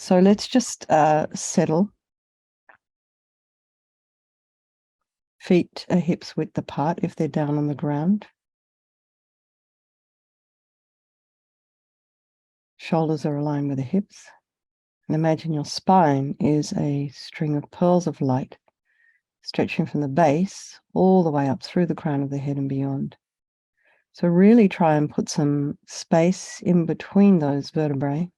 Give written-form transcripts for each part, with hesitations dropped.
So let's just settle. Feet are hips width apart if they're down on the ground. Shoulders are aligned with the hips. And imagine your spine is a string of pearls of light stretching from the base all the way up through the crown of the head and beyond. So really try and put some space in between those vertebrae.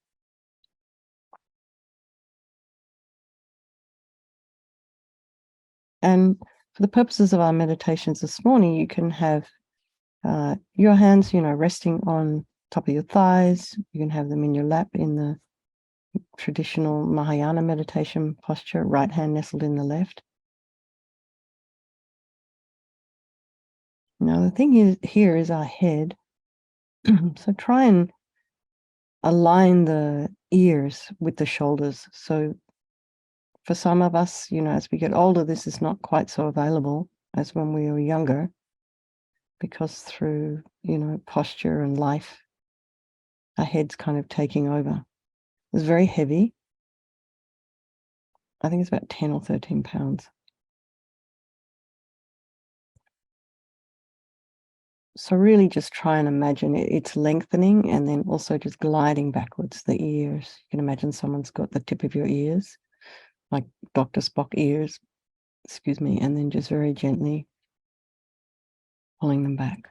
And for the purposes of our meditations this morning, you can have your hands, resting on top of your thighs. You can have them in your lap in the traditional Mahayana meditation posture, right hand nestled in the left. Now, the thing here is our head. So try and align the ears with the shoulders. So for some of us, as we get older, this is not quite so available as when we were younger, because through, posture and life, our head's kind of taking over. It's very heavy. I think it's about 10 or 13 pounds. So really just try and imagine it's lengthening and then also just gliding backwards, the ears. You can imagine someone's got the tip of your ears, like Dr. Spock ears, and then just very gently pulling them back.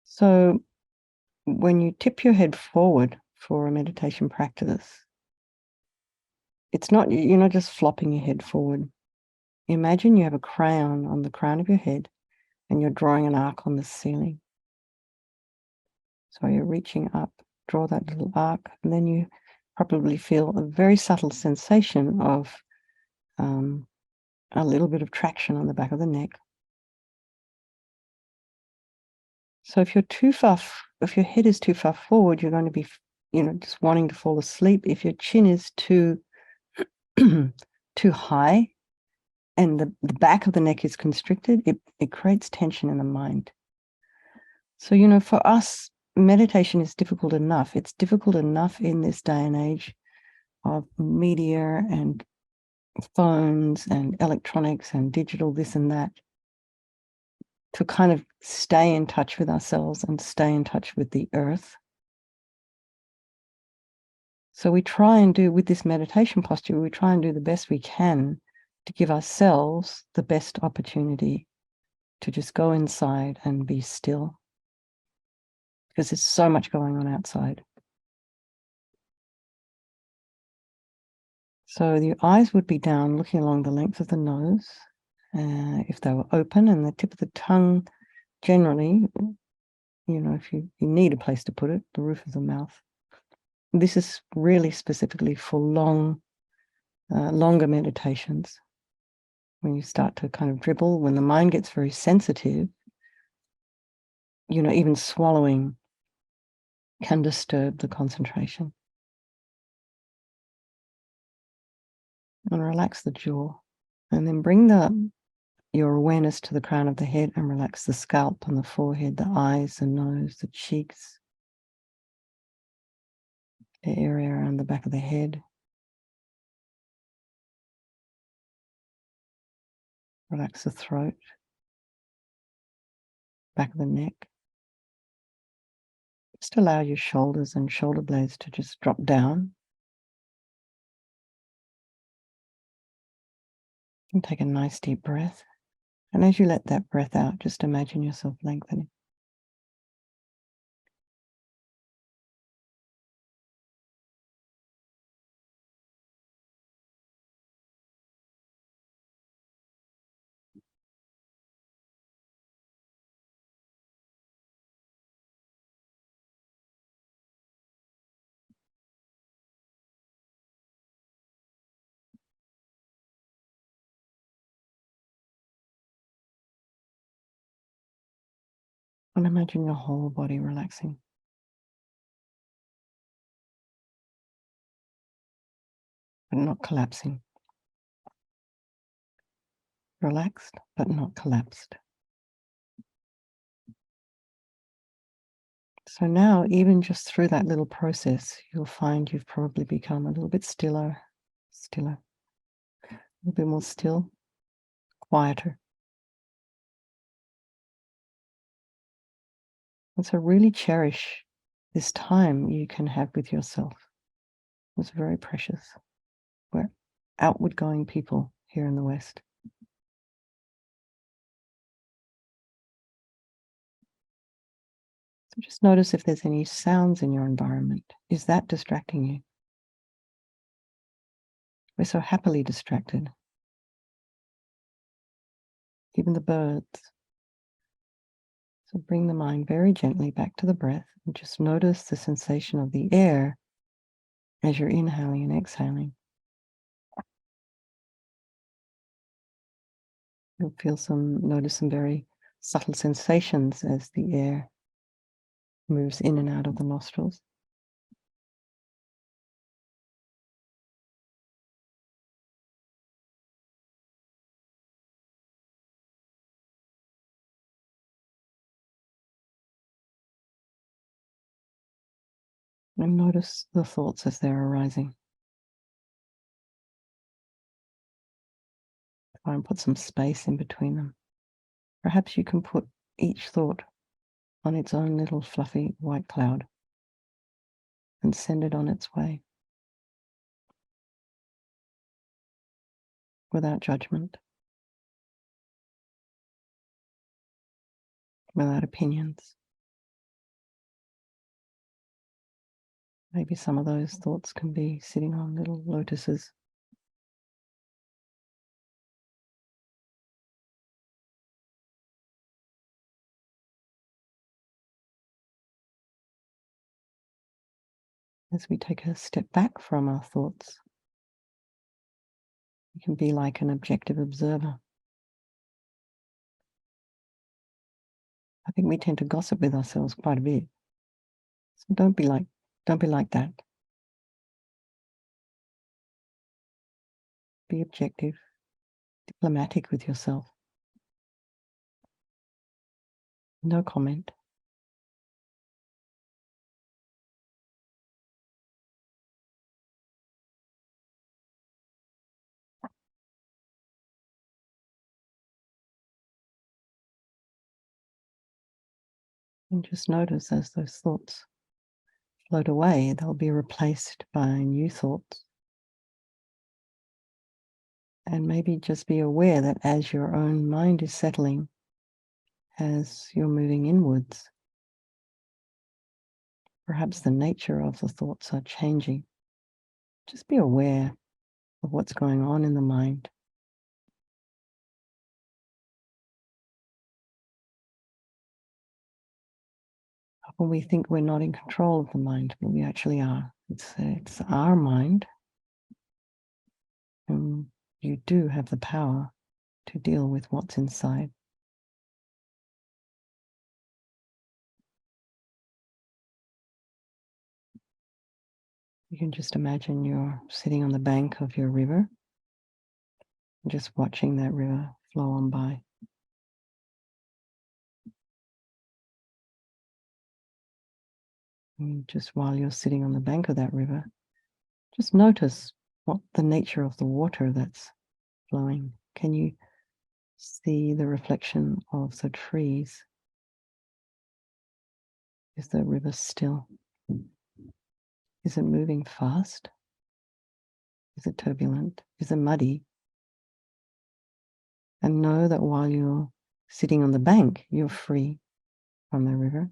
So when you tip your head forward for a meditation practice, you're not just flopping your head forward. Imagine you have a crayon on the crown of your head and you're drawing an arc on the ceiling. So you're reaching up, draw that little arc, and then you probably feel a very subtle sensation of a little bit of traction on the back of the neck. So if your head is too far forward, you're going to be, just wanting to fall asleep. If your chin is too high and the back of the neck is constricted, it creates tension in the mind. So, for us, meditation is difficult enough. It's difficult enough in this day and age of media and phones and electronics and digital this and that, to kind of stay in touch with ourselves and stay in touch with the earth. So we try and do, with this meditation posture, we try and do the best we can to give ourselves the best opportunity to just go inside and be still, because there's so much going on outside. So the eyes would be down, looking along the length of the nose, if they were open, and the tip of the tongue, generally, if you need a place to put it, the roof of the mouth. This is really specifically for longer meditations. When you start to kind of dribble, when the mind gets very sensitive, even swallowing can disturb the concentration. And relax the jaw. And then bring your awareness to the crown of the head and relax the scalp and the forehead, the eyes, the nose, the cheeks, the area around the back of the head. Relax the throat, back of the neck. Just allow your shoulders and shoulder blades to just drop down. And take a nice deep breath. And as you let that breath out, just imagine yourself lengthening. And imagine your whole body relaxing. But not collapsing. Relaxed, but not collapsed. So now, even just through that little process, you'll find you've probably become a little bit stiller, a little bit more still, quieter. And so really cherish this time you can have with yourself. It's very precious. We're outward going people here in the West. So just notice if there's any sounds in your environment. Is that distracting you? We're so happily distracted. Even the birds. So bring the mind very gently back to the breath and just notice the sensation of the air as you're inhaling and exhaling. You'll notice some very subtle sensations as the air moves in and out of the nostrils. And notice the thoughts as they're arising. Try and put some space in between them. Perhaps you can put each thought on its own little fluffy white cloud and send it on its way without judgment, without opinions. Maybe some of those thoughts can be sitting on little lotuses. As we take a step back from our thoughts, we can be like an objective observer. I think we tend to gossip with ourselves quite a bit. So don't be like that. Be objective, diplomatic with yourself. No comment. And just notice as those thoughts float away, they'll be replaced by new thoughts. And maybe just be aware that as your own mind is settling, as you're moving inwards, perhaps the nature of the thoughts are changing. Just be aware of what's going on in the mind. Often we think we're not in control of the mind, but we actually are. It's our mind, and you do have the power to deal with what's inside. You can just imagine you're sitting on the bank of your river, just watching that river flow on by. And just while you're sitting on the bank of that river, just notice what the nature of the water that's flowing. Can you see the reflection of the trees? Is the river still? Is it moving fast? Is it turbulent? Is it muddy? And know that while you're sitting on the bank, you're free from the river.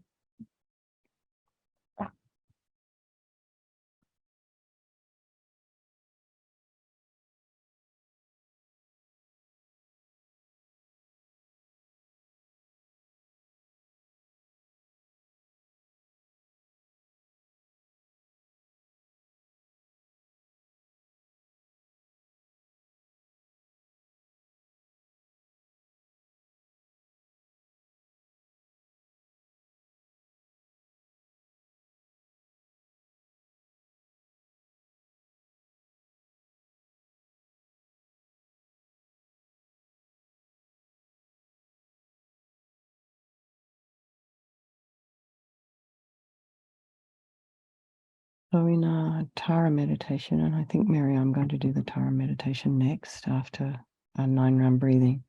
So in our Tara meditation, and I think, Mary, I'm going to do the Tara meditation next after our 9-round breathing.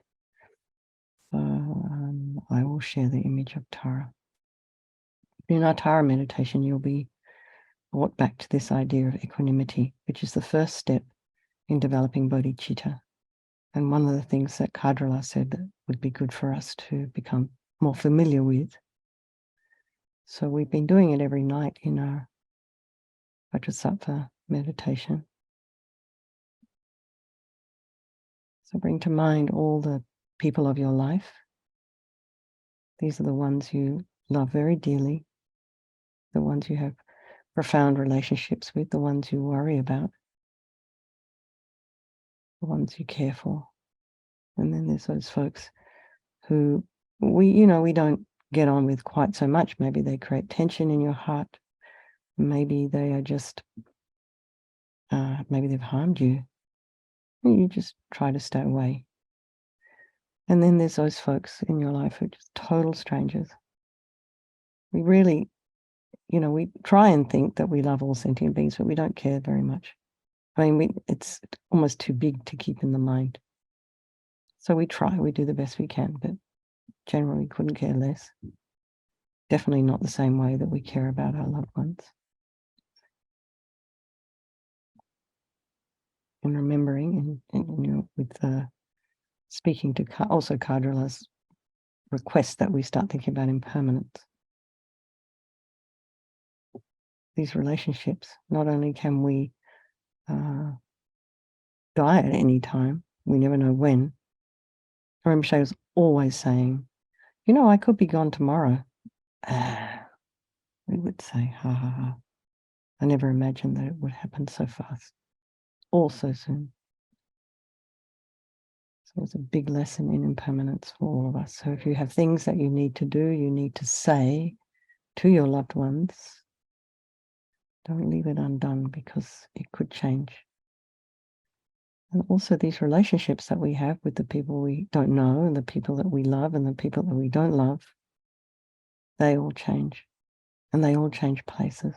So I will share the image of Tara. In our Tara meditation, you'll be brought back to this idea of equanimity, which is the first step in developing bodhicitta. And one of the things that Kadrila said that would be good for us to become more familiar with. So we've been doing it every night in our Vajrasattva meditation. So bring to mind all the people of your life. These are the ones you love very dearly, the ones you have profound relationships with, the ones you worry about, the ones you care for. And then there's those folks who we don't get on with quite so much. Maybe they create tension in your heart. Maybe they are just, maybe they've harmed you. You just try to stay away. And then there's those folks in your life who are just total strangers. We really, we try and think that we love all sentient beings, but we don't care very much. I mean, it's almost too big to keep in the mind. So we try, we do the best we can, but generally couldn't care less. Definitely not the same way that we care about our loved ones. And remembering, and with speaking to also Kadrila's request that we start thinking about impermanence. These relationships, not only can we die at any time, we never know when. Rinpoche was always saying, I could be gone tomorrow. We would say, ha ha ha. I never imagined that it would happen so fast, all so soon. So it's a big lesson in impermanence for all of us. So if you have things that you need to do, you need to say to your loved ones, don't leave it undone because it could change. And also these relationships that we have with the people we don't know and the people that we love and the people that we don't love, they all change. And they all change places.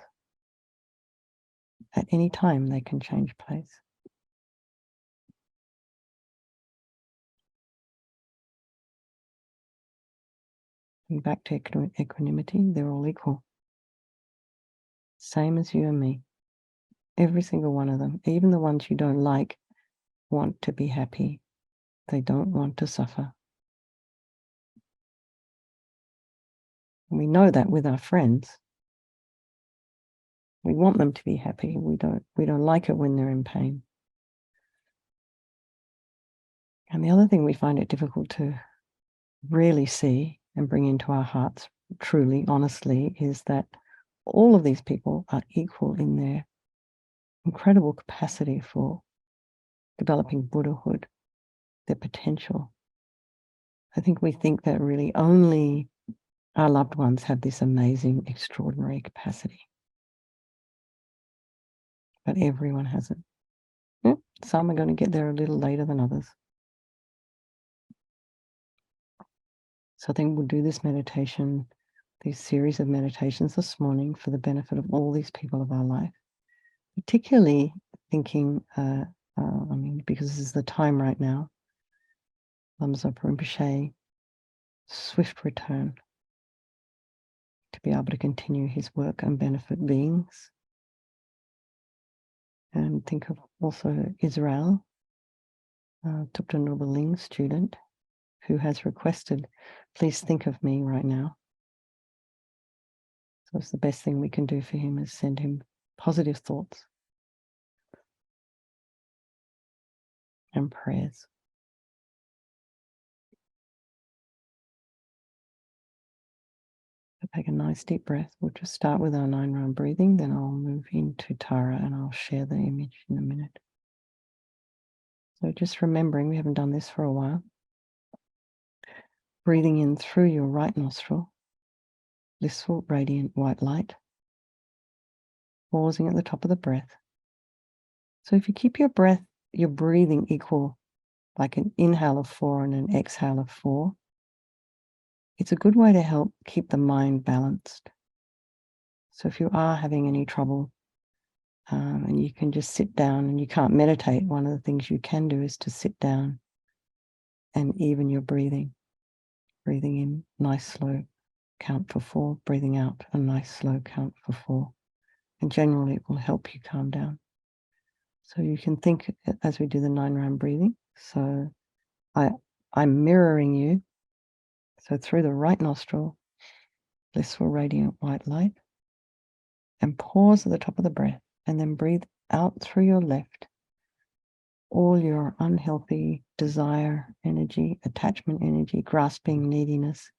At any time, they can change place. And back to equanimity, they're all equal. Same as you and me. Every single one of them, even the ones you don't like, want to be happy. They don't want to suffer. And we know that with our friends. We want them to be happy. We don't like it when they're in pain. And the other thing we find it difficult to really see and bring into our hearts truly, honestly, is that all of these people are equal in their incredible capacity for developing Buddhahood, their potential. I think we think that really only our loved ones have this amazing, extraordinary capacity. But everyone has it. Yeah, some are going to get there a little later than others. So I think we'll do this meditation, these series of meditations this morning for the benefit of all these people of our life. Particularly thinking, because this is the time right now, Lama Zopa Rinpoche, swift return to be able to continue his work and benefit beings. And think of also Israel, Dr. Noble Ling's student, who has requested, please think of me right now. So it's the best thing we can do for him is send him positive thoughts and prayers. So take a nice deep breath. We'll just start with our 9-round breathing, then I'll move into Tara and I'll share the image in a minute. So just remembering, we haven't done this for a while. Breathing in through your right nostril, blissful, radiant white light. Pausing at the top of the breath. So if you keep your breathing equal, like an inhale of 4 and an exhale of 4, it's a good way to help keep the mind balanced. So if you are having any trouble And you can just sit down, and you can't meditate. One of the things you can do is to sit down and even your breathing. Breathing in, nice slow count for 4. Breathing out, a nice slow count for 4. And generally it will help you calm down. So you can think as we do the 9-round breathing. So I'm mirroring you. So through the right nostril, blissful radiant white light, and pause at the top of the breath, and then breathe out through your left all your unhealthy desire energy, attachment energy, grasping, neediness.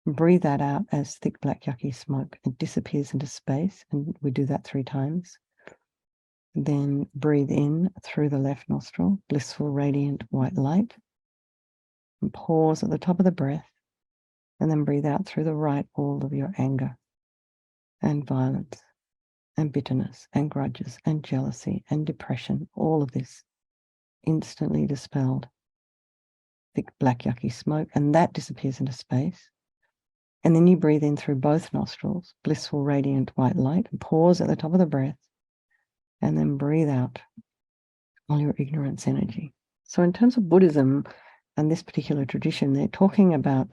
Breathe that out as thick black yucky smoke. It disappears into space, and we do that 3 times. Then breathe in through the left nostril, blissful radiant white light, and pause at the top of the breath, and then breathe out through the right all of your anger and violence and bitterness and grudges and jealousy and depression, all of this instantly dispelled. Thick black yucky smoke, and that disappears into space. And then you breathe in through both nostrils, blissful radiant white light, and pause at the top of the breath, and then breathe out all your ignorance energy. So in terms of Buddhism and this particular tradition, they're talking about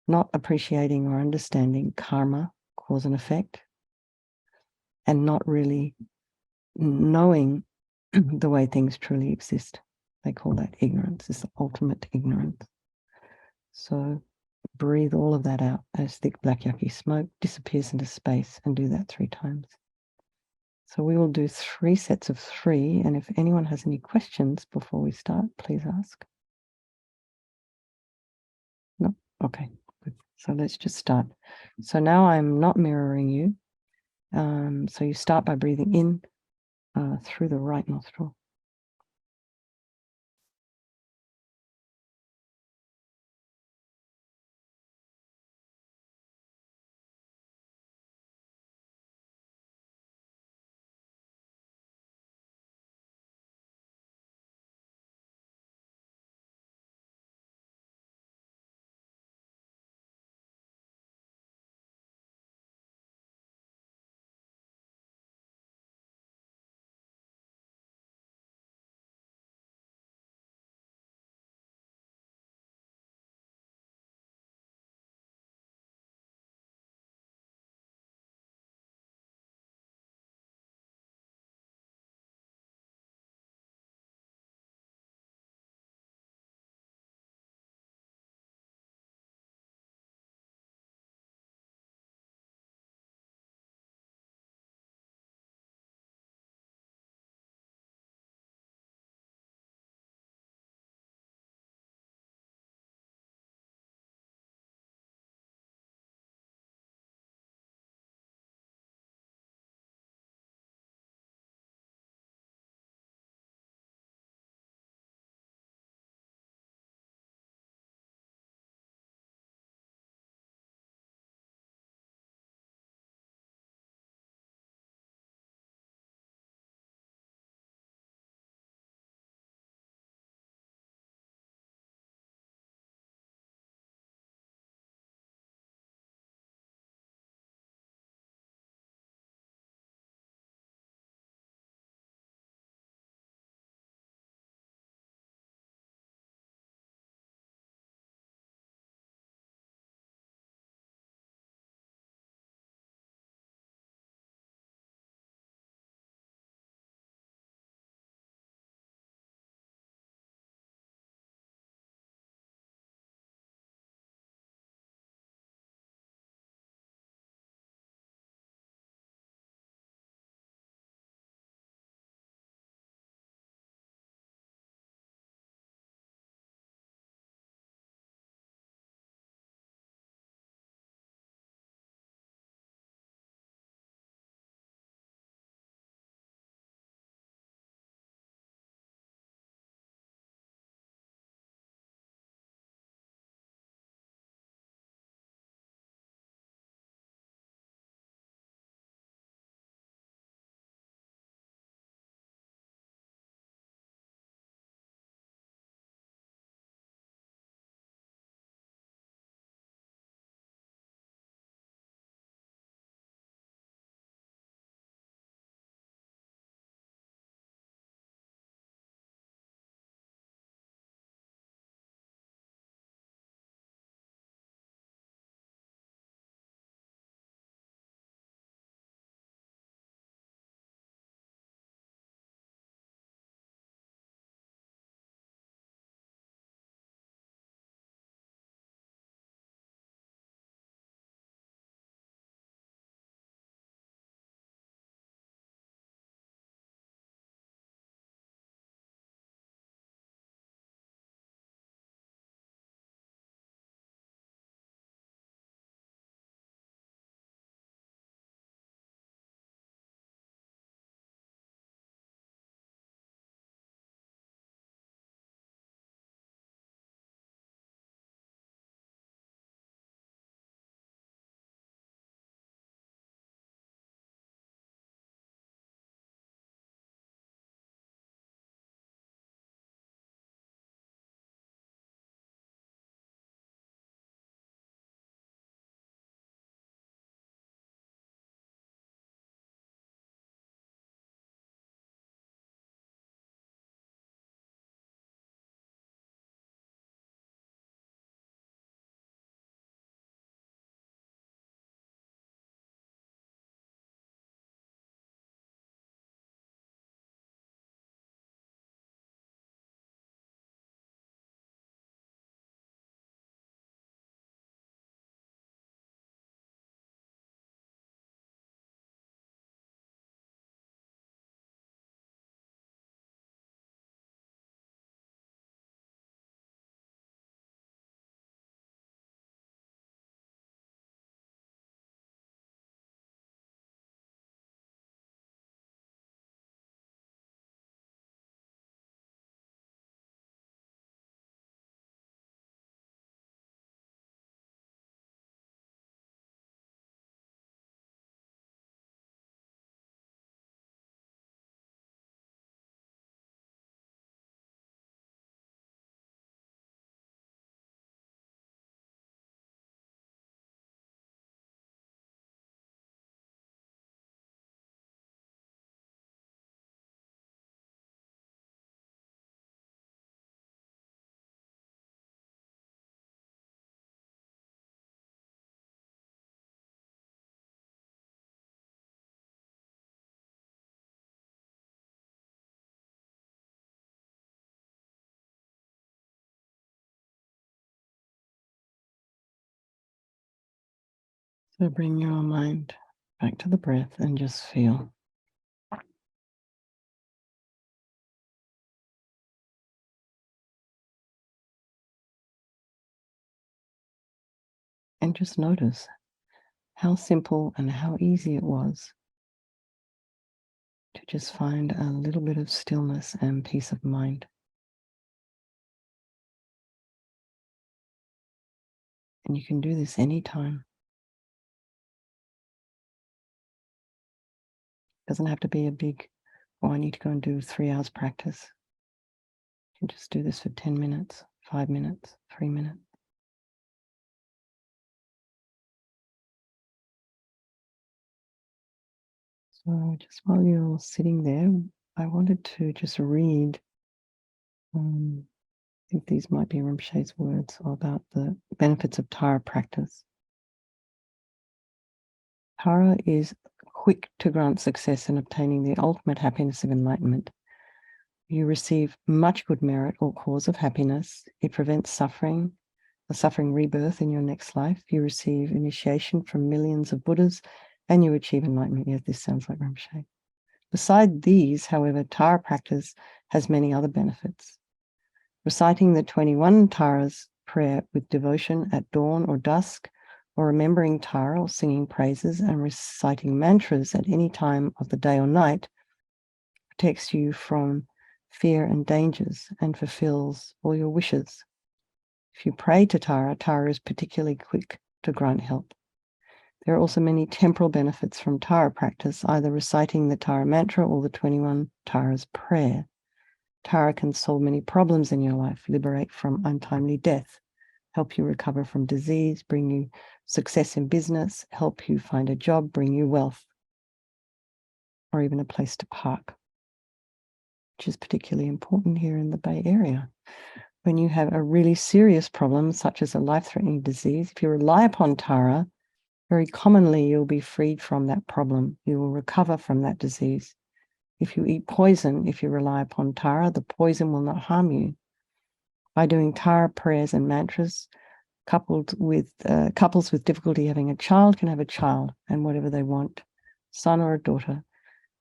not appreciating or understanding karma, cause and effect, and not really knowing the way things truly exist. They call that ignorance. It's the ultimate ignorance. So breathe all of that out as thick black yucky smoke disappears into space, and do that 3 times. So we will do 3 sets of 3, and if anyone has any questions before we start, please ask. No? Okay, good. So let's just start. So now I'm not mirroring you. So you start by breathing in through the right nostril. So bring your mind back to the breath and just feel. And just notice how simple and how easy it was to just find a little bit of stillness and peace of mind. And you can do this anytime. It doesn't have to be a big, oh, I need to go and do 3 hours practice. You can just do this for 10 minutes, 5 minutes, 3 minutes. So just while you're sitting there, I wanted to just read, I think these might be Rinpoche's words about the benefits of Tara practice. Tara is quick to grant success in obtaining the ultimate happiness of enlightenment. You receive much good merit or cause of happiness. It prevents suffering, a suffering rebirth in your next life. You receive initiation from millions of Buddhas, and you achieve enlightenment. Yes, this sounds like Rinpoche. Beside these, however, Tara practice has many other benefits. Reciting the 21 Taras prayer with devotion at dawn or dusk, or remembering Tara or singing praises and reciting mantras at any time of the day or night protects you from fear and dangers and fulfills all your wishes. If you pray to Tara, Tara is particularly quick to grant help. There are also many temporal benefits from Tara practice, either reciting the Tara mantra or the 21 Taras prayer. Tara can solve many problems in your life, liberate from untimely death, help you recover from disease, bring you success in business, help you find a job, bring you wealth, or even a place to park, which is particularly important here in the Bay Area. When you have a really serious problem, such as a life-threatening disease, if you rely upon Tara, very commonly you'll be freed from that problem. You will recover from that disease. If you eat poison, if you rely upon Tara, the poison will not harm you. By doing Tara prayers and mantras, couples with difficulty having a child can have a child and whatever they want, son or a daughter.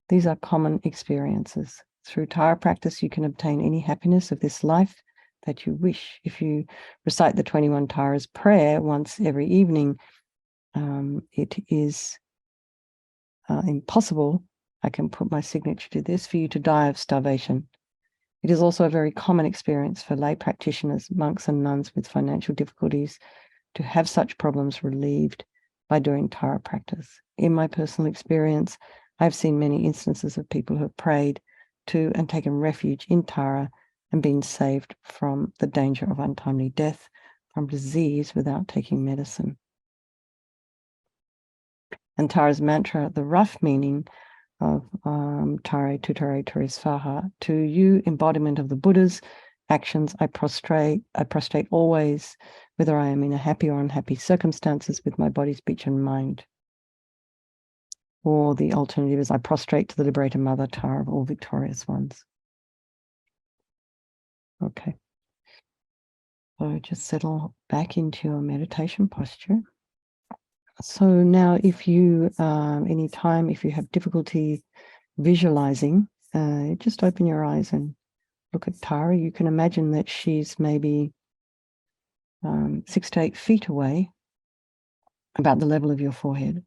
These are common experiences. Through Tara practice, you can obtain any happiness of this life that you wish. If you recite the 21 Taras prayer once every evening, it is impossible, I can put my signature to this, for you to die of starvation. It is also a very common experience for lay practitioners, monks and nuns with financial difficulties to have such problems relieved by doing Tara practice. In my personal experience, I've seen many instances of people who have prayed to and taken refuge in Tara and been saved from the danger of untimely death, from disease without taking medicine. And Tara's mantra, the rough meaning of Tare Tutare Tare Svaha, to you, embodiment of the Buddha's actions, I prostrate always, whether I am in a happy or unhappy circumstances with my body, speech, and mind. Or the alternative is I prostrate to the liberated mother, Tara of all victorious ones. Okay. So just settle back into your meditation posture. So now if you, anytime, if you have difficulty visualizing, just open your eyes and look at Tara. You can imagine that she's maybe 6 to 8 feet away, about the level of your forehead.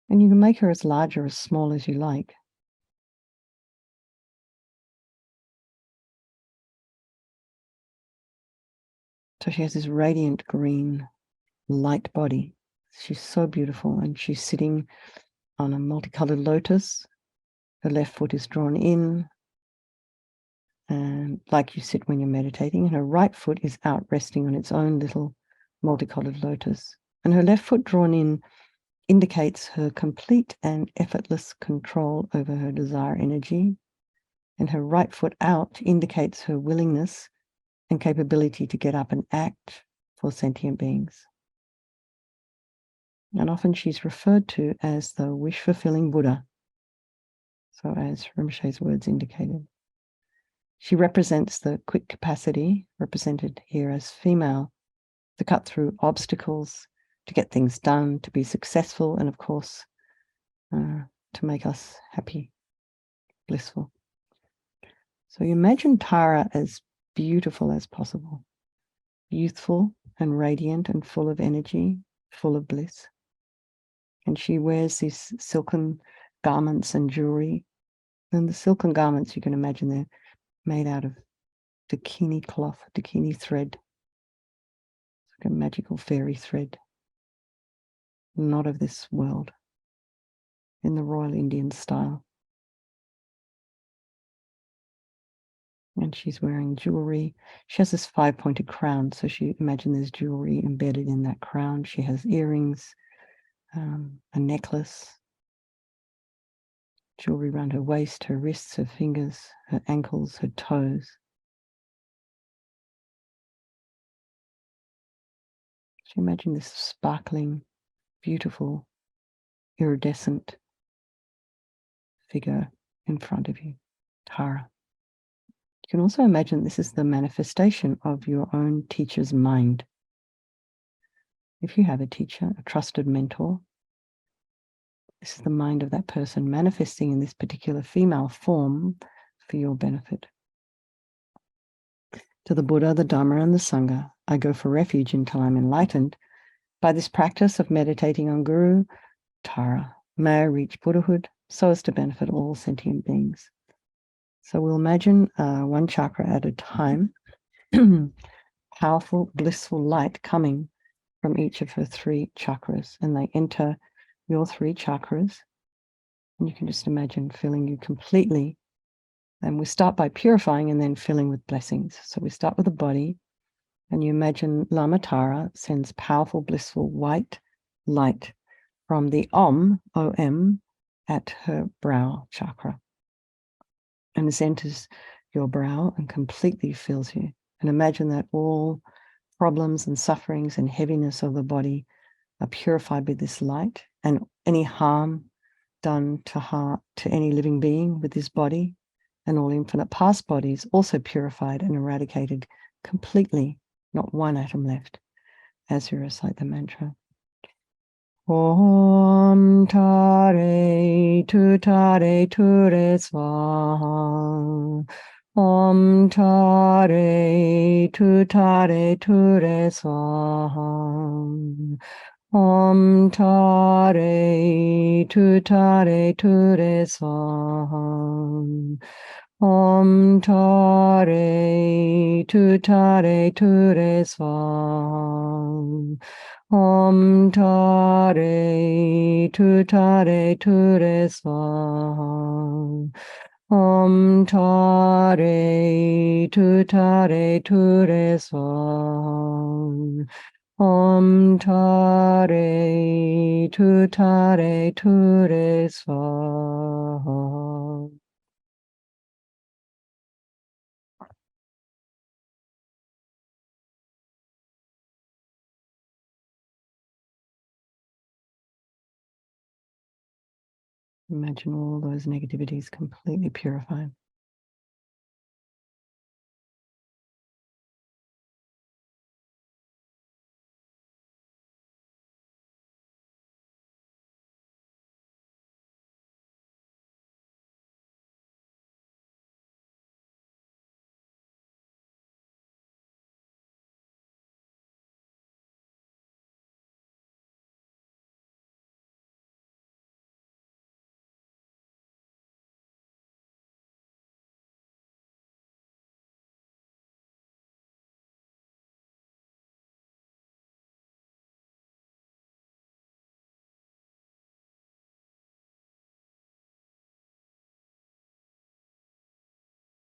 And you can make her as large or as small as you like. So she has this radiant green light body. She's so beautiful, and she's sitting on a multicolored lotus. Her left foot is drawn in, and like you sit when you're meditating, and her right foot is out resting on its own little multicolored lotus. And her left foot drawn in indicates her complete and effortless control over her desire energy, and her right foot out indicates her willingness and capability to get up and act for sentient beings. And often she's referred to as the wish-fulfilling Buddha, so as Rinpoche's words indicated. She represents the quick capacity, represented here as female, to cut through obstacles to get things done, to be successful, and of course, to make us happy, blissful. So you imagine Tara as beautiful as possible, youthful and radiant and full of energy, full of bliss. And she wears these silken garments and jewelry. And the silken garments, you can imagine they're made out of dakini cloth, dakini thread. It's like a magical fairy thread, not of this world, in the Royal Indian style. And she's wearing jewelry. She has this 5-pointed crown, so she imagine there's jewelry embedded in that crown. She has earrings, a necklace, jewelry around her waist, her wrists, her fingers, her ankles, her toes. So imagine this sparkling, beautiful, iridescent figure in front of you, Tara. You can also imagine this is the manifestation of your own teacher's mind. If you have a teacher, a trusted mentor, this is the mind of that person manifesting in this particular female form for your benefit. To the Buddha, the Dharma, and the Sangha, I go for refuge until I'm enlightened. By this practice of meditating on Guru, Tara, may I reach Buddhahood so as to benefit all sentient beings. So we'll imagine one chakra at a time, powerful, blissful light coming from each of her 3 chakras, and they enter your 3 chakras, and you can just imagine filling you completely. And we start by purifying and then filling with blessings. So we start with the body, and you imagine Lama Tara sends powerful, blissful white light from the Om, at her brow chakra. And this enters your brow and completely fills you. And imagine that all problems and sufferings and heaviness of the body are purified by this light, and any harm done to any living being with this body and all infinite past bodies also purified and eradicated completely, not one atom left, as you recite the mantra. Om Tare Tutare Ture Swaha. Om Tare Tutare Ture Swaha. Om Tare Tutare Ture Swaha. Om Tare Tutare Ture Swaha. Om Tare Tutare Ture Swaha. Om Tare Tutare Ture Swaha. Om Tare Tutare Ture Swaha. Imagine all those negativities completely purified.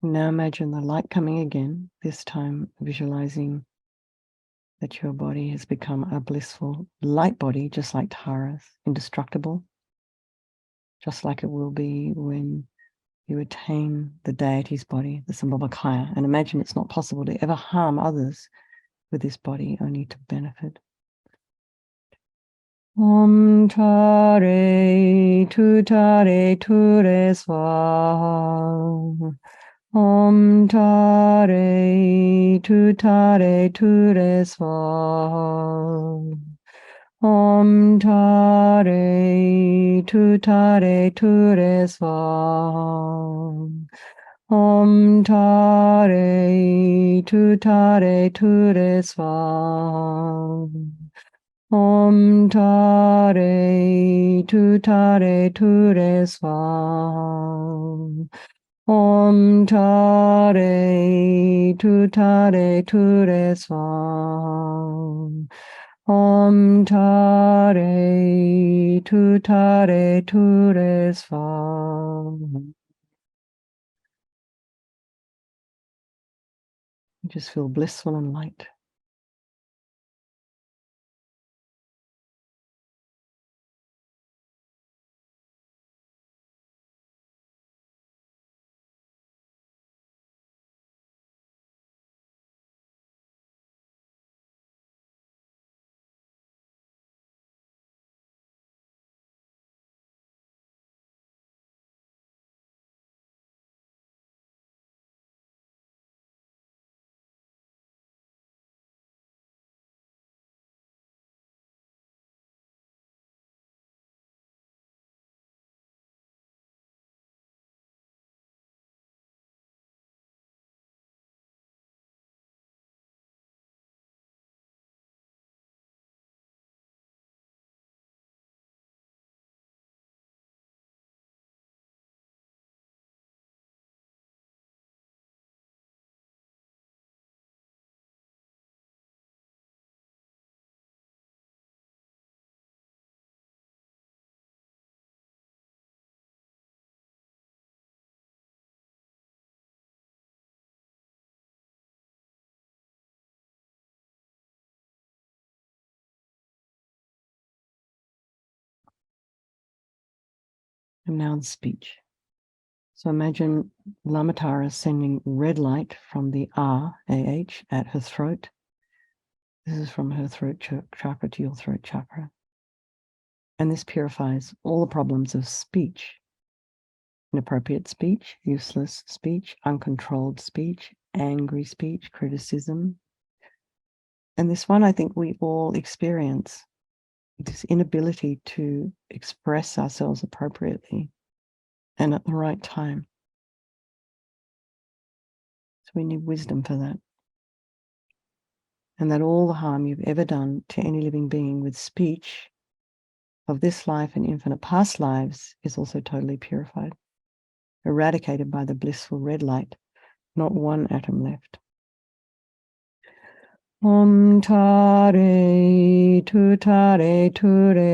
Now imagine the light coming again, this time visualizing that your body has become a blissful light body, just like Tara's, indestructible, just like it will be when you attain the deity's body, the Sambhogakaya. And imagine it's not possible to ever harm others with this body, only to benefit. Om Tare Tutare Ture Swaha. Om Tare Tutare Ture Swaha. Om Tare Ture Swam. Om Tare Ture Swam. Om Tare Ture Swam. Om Tare Ture Swam. Om Tare Ture Swam. You just feel blissful and light. And now the speech. So imagine Lama sending red light from the R-A-H at her throat. This is from her throat chakra to your throat chakra. And this purifies all the problems of speech. Inappropriate speech, useless speech, uncontrolled speech, angry speech, criticism. And this one, I think we all experience, this inability to express ourselves appropriately and at the right time. So we need wisdom for that. And that all the harm you've ever done to any living being with speech of this life and infinite past lives is also totally purified, eradicated by the blissful red light, not one atom left. Om Tare Ture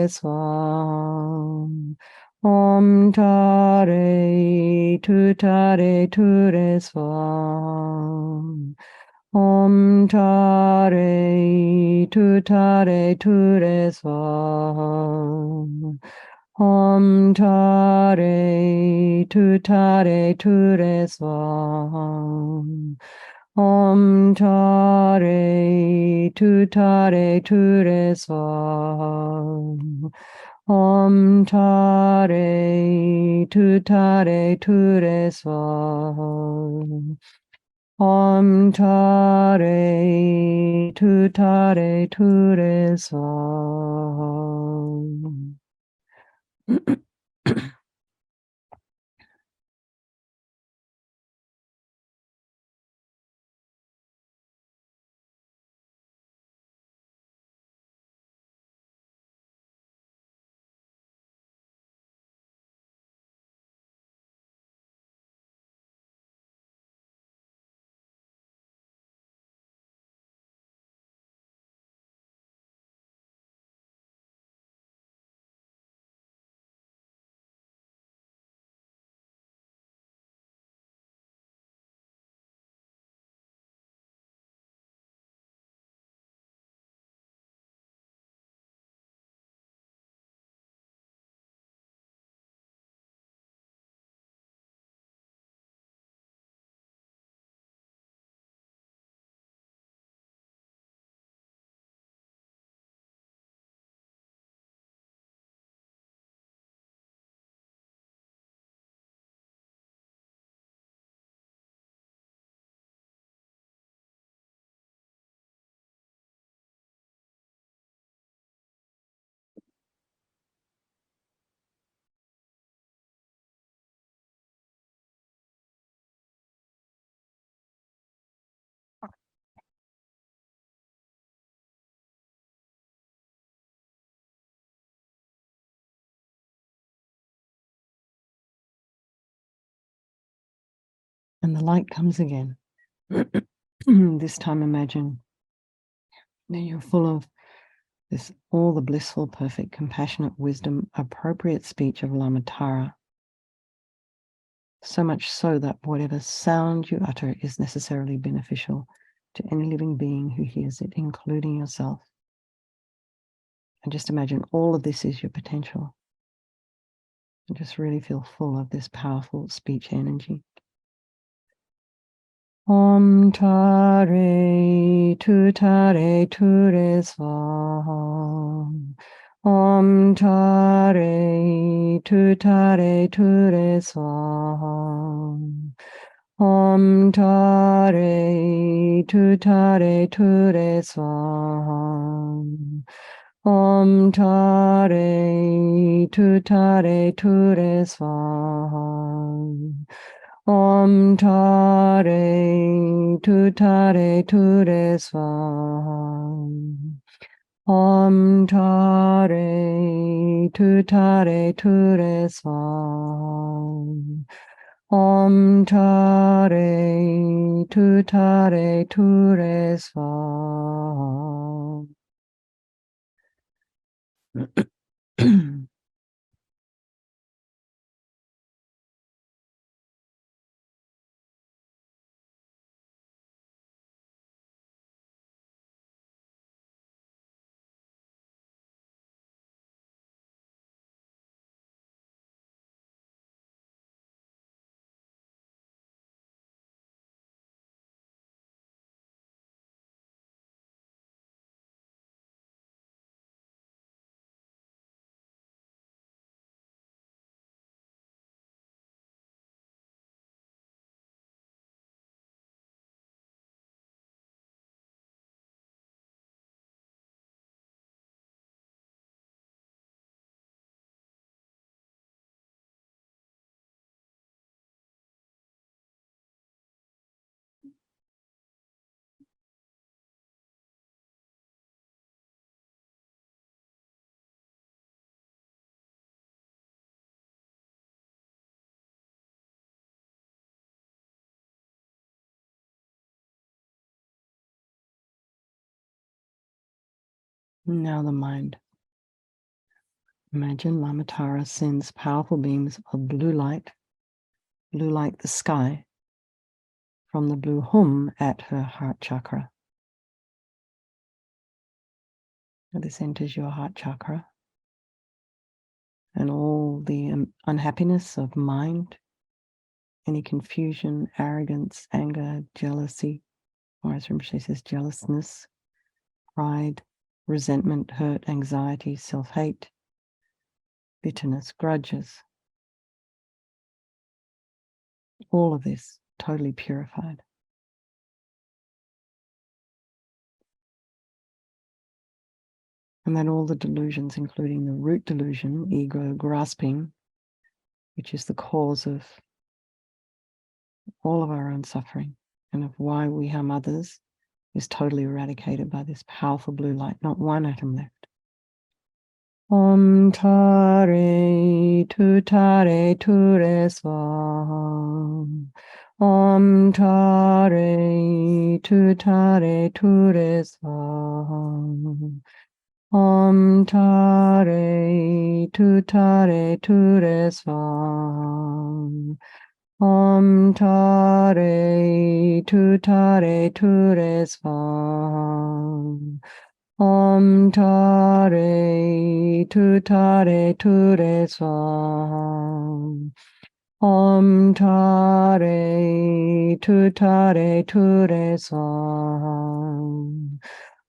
Swam. Om Tare Ture Swam. Om Tare Ture Swam. Om Tare Ture Swam. Om Tare Ture Swam. Om Tare Ture Swam. Om Tare Ture Swam. And the light comes again. This time imagine that you're full of this, all the blissful, perfect, compassionate wisdom, appropriate speech of Lama, so much so that whatever sound you utter is necessarily beneficial to any living being who hears it, including yourself. And just imagine all of this is your potential. And just really feel full of this powerful speech energy. Om Tare Tutare Ture Swaham. Om Tare Tutare Ture Swaham. Om Tare Tutare Ture Swaham. Om Tare Tutare Ture Swaham. Om Tare Tutare Ture Swaham. Om Tare Tutare Ture Swaham. Om Tare Tutare Ture Swaham. Now the mind. Imagine Lama sends powerful beams of blue light the sky, from the blue hum at her heart chakra. And this enters your heart chakra, and all the unhappiness of mind, any confusion, arrogance, anger, jealousy, or as Rinpoche says, jealousness, pride, resentment, hurt, anxiety, self-hate, bitterness, grudges, all of this totally purified. And then all the delusions, including the root delusion, ego, grasping, which is the cause of all of our own suffering and of why we harm others, is totally eradicated by this powerful blue light, not one atom left. Om Tare Tutare Ture Swaham. Om Tare Tutare Ture Swaham. Om Tare Tutare Ture Swaham. Om Tare Tutare Ture Swaham. Om Tare Tutare Ture Swaham. Om Tare Tutare Ture Swaham.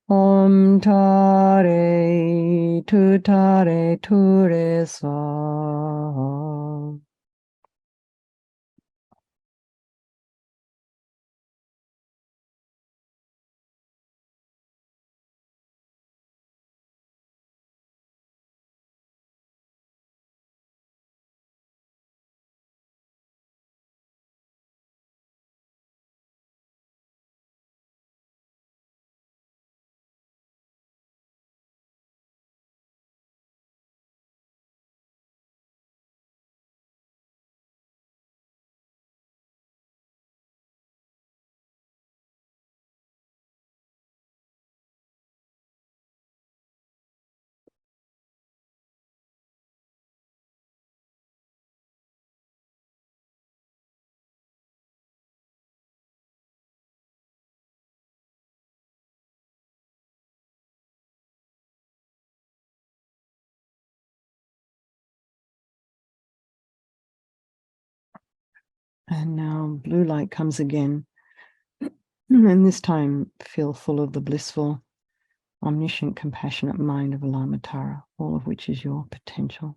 Om Tare Tutare Ture Swaham. And now blue light comes again. And this time feel full of the blissful, omniscient, compassionate mind of Lama Tara, all of which is your potential.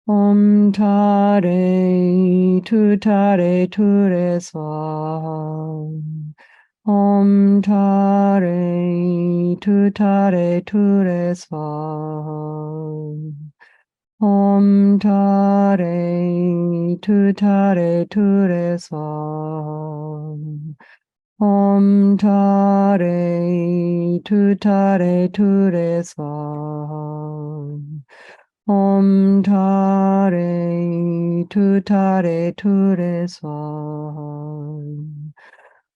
Om Tare Tu Re Swa. Om Tare Tu Re Swa. Om Tare Tu Re Swa. Om Tare Tu Re Swa. Om Tare Tu Re Swa.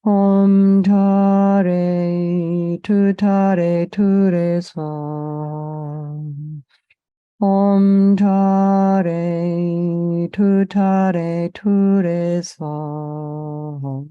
Om Tare Tu Re Swa. Om Tare Tu Re Swa.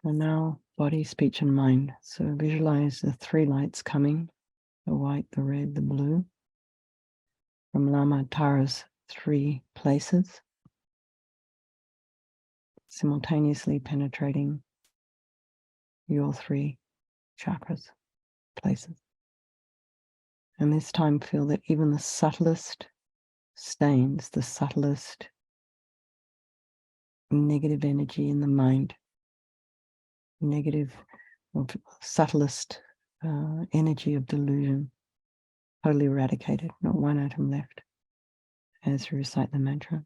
And now body, speech, and mind. So visualize the three lights coming, the white, the red, the blue, from Lama Tara's three places, simultaneously penetrating your three chakras, places. And this time feel that even the subtlest stains, the subtlest negative energy in the mind, negative or subtlest energy of delusion, totally eradicated, not one atom left, as you recite the mantra.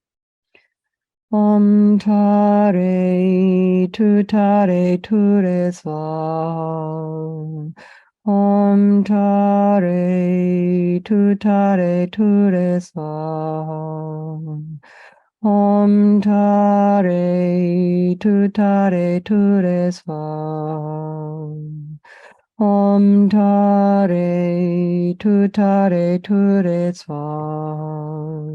Om Tare Tu Re Swa. Om Tare Tu Re Swa. Om Tare Tu Re Swa. Om Tare Tu Re Swa.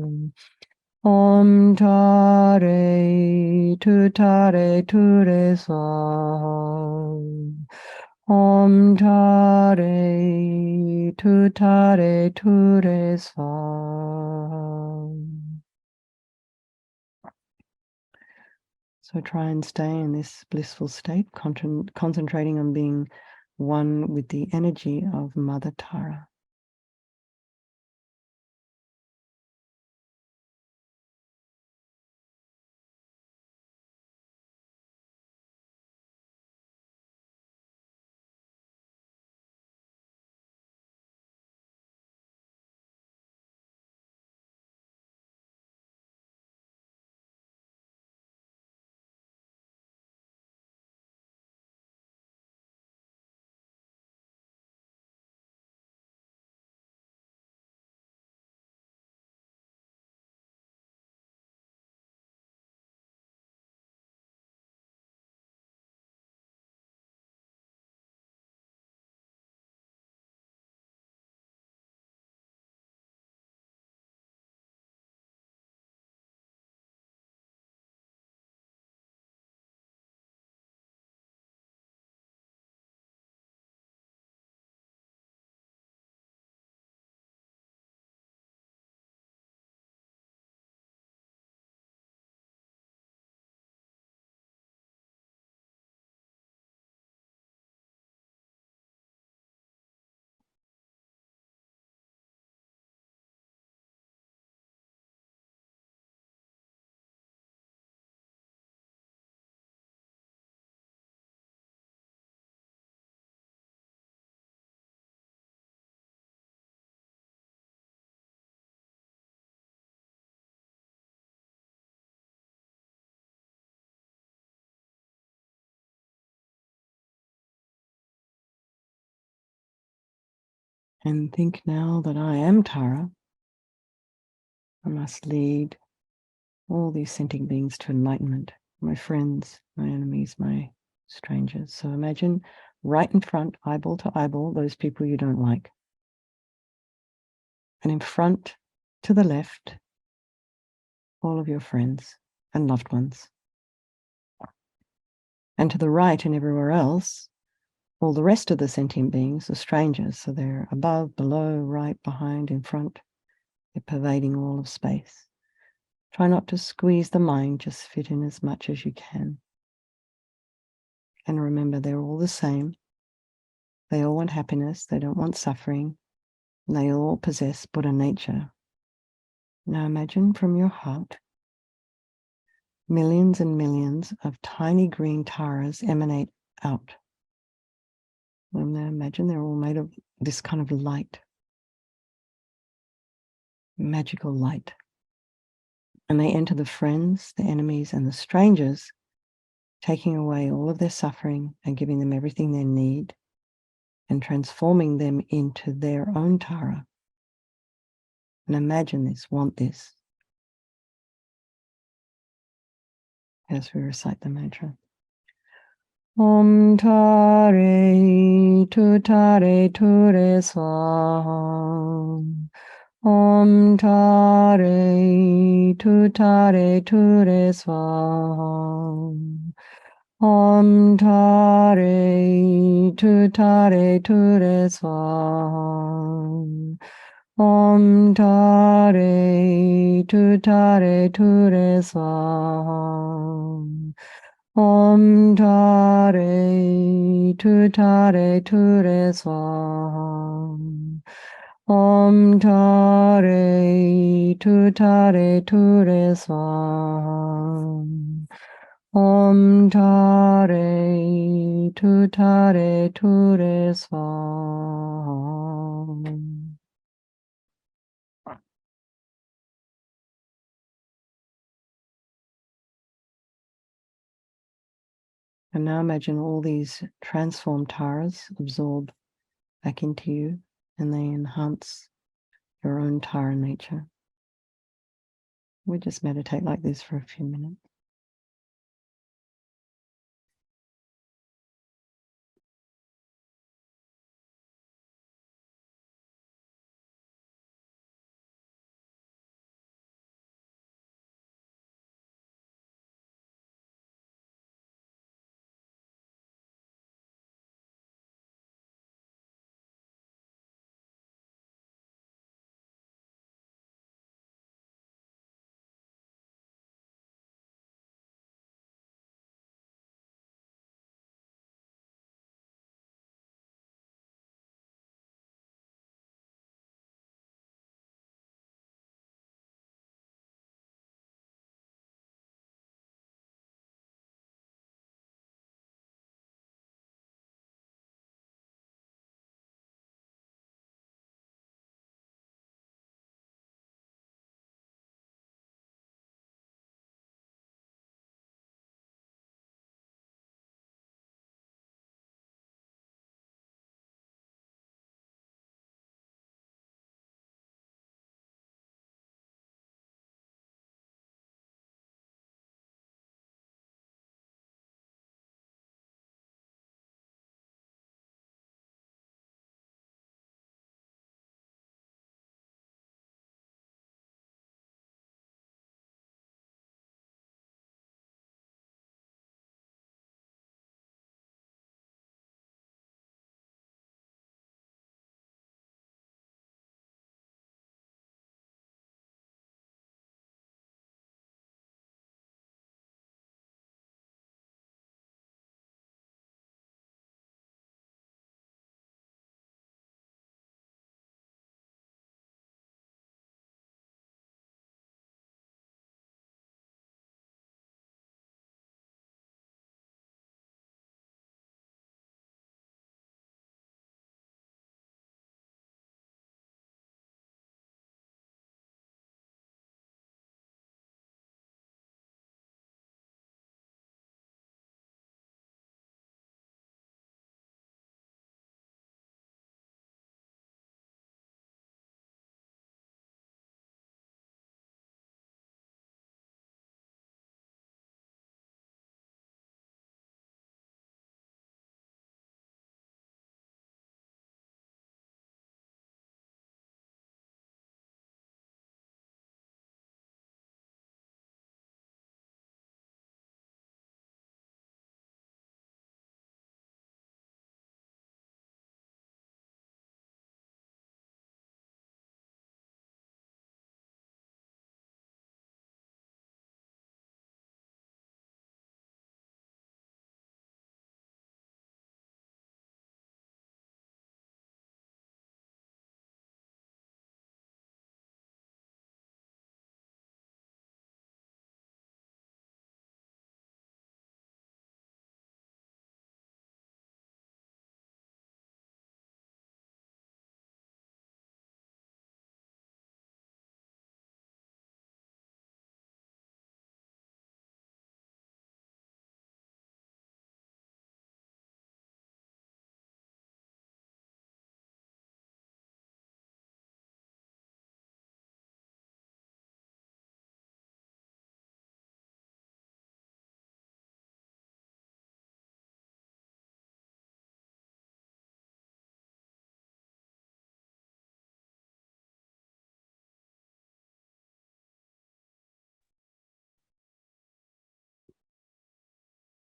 Om Tare Tu Re Swa. Om Tare Tu Re Swa. So try and stay in this blissful state, concentrating on being one with the energy of Mother Tara. And think now that I am Tara. I must lead all these sentient beings to enlightenment, my friends, my enemies, my strangers. So imagine right in front, eyeball to eyeball, those people you don't like. And in front, to the left, all of your friends and loved ones. And to the right and everywhere else, all the rest of the sentient beings are strangers. So they're above, below, right, behind, in front. They're pervading all of space. Try not to squeeze the mind, just fit in as much as you can. And remember, they're all the same. They all want happiness. They don't want suffering. And they all possess Buddha nature. Now imagine from your heart, millions and millions of tiny green taras emanate out. And now imagine they're all made of this kind of light, magical light. And they enter the friends, the enemies, and the strangers, taking away all of their suffering and giving them everything they need and transforming them into their own Tara. And imagine this, want this, as we recite the mantra. Om Tare Tu Re Swaha. Om Tare Tu Re Swaha. Om Tare Tu Re Swaha. Om Tare Tu Re Swaha. Om Tare Tu Re Swaha. Om Tare Tu Re Swaha. Om Tare Tu Re Swaha. And now imagine all these transformed taras absorb back into you, and they enhance your own Tara nature. We just meditate like this for a few minutes.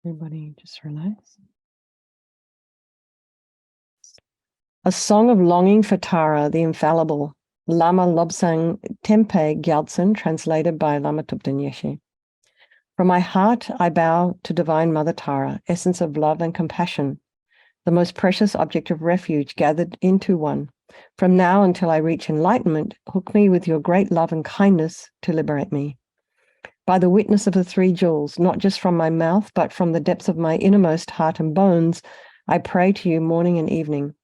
Everybody just relax. A song of longing for Tara, the infallible. Lama Lobsang Tempe Gyaltsen, translated by Lama Thupten Yeshe. From my heart, I bow to Divine Mother Tara, essence of love and compassion, the most precious object of refuge gathered into one. From now until I reach enlightenment, hook me with your great love and kindness to liberate me. By the witness of the three jewels, not just from my mouth, but from the depths of my innermost heart and bones, I pray to you morning and evening.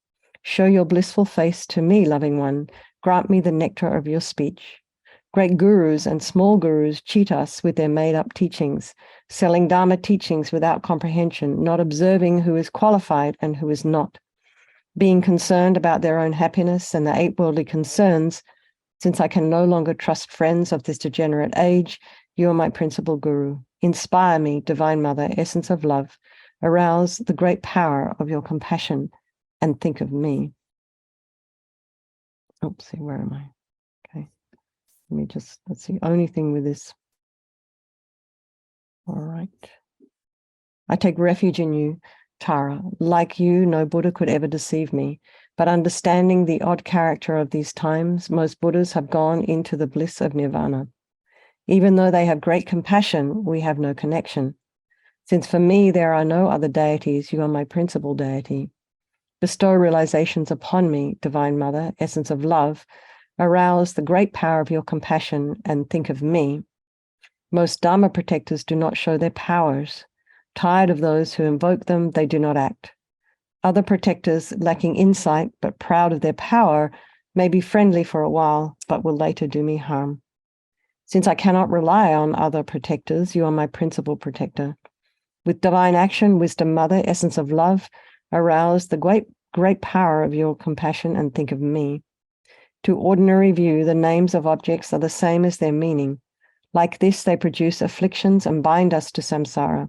Show your blissful face to me, loving one. Grant me the nectar of your speech. Great gurus and small gurus cheat us with their made-up teachings, selling Dharma teachings without comprehension, not observing who is qualified and who is not. Being concerned about their own happiness and the eight worldly concerns, since I can no longer trust friends of this degenerate age, you are my principal guru. Inspire me, Divine Mother, essence of love. Arouse the great power of your compassion and think of me. Oopsie, where am I? Okay. Let me just, that's the only thing with this. All right. I take refuge in you, Tara. Like you, no Buddha could ever deceive me. But understanding the odd character of these times, most Buddhas have gone into the bliss of nirvana. Even though they have great compassion, we have no connection. Since for me there are no other deities, you are my principal deity. Bestow realizations upon me, Divine Mother, essence of love. Arouse the great power of your compassion and think of me. Most Dharma protectors do not show their powers. Tired of those who invoke them, they do not act. Other protectors, lacking insight but proud of their power, may be friendly for a while, but will later do me harm. Since I cannot rely on other protectors, you are my principal protector. With divine action, wisdom mother, essence of love, arouse the great power of your compassion and think of me. To ordinary view, the names of objects are the same as their meaning. Like this, they produce afflictions and bind us to samsara.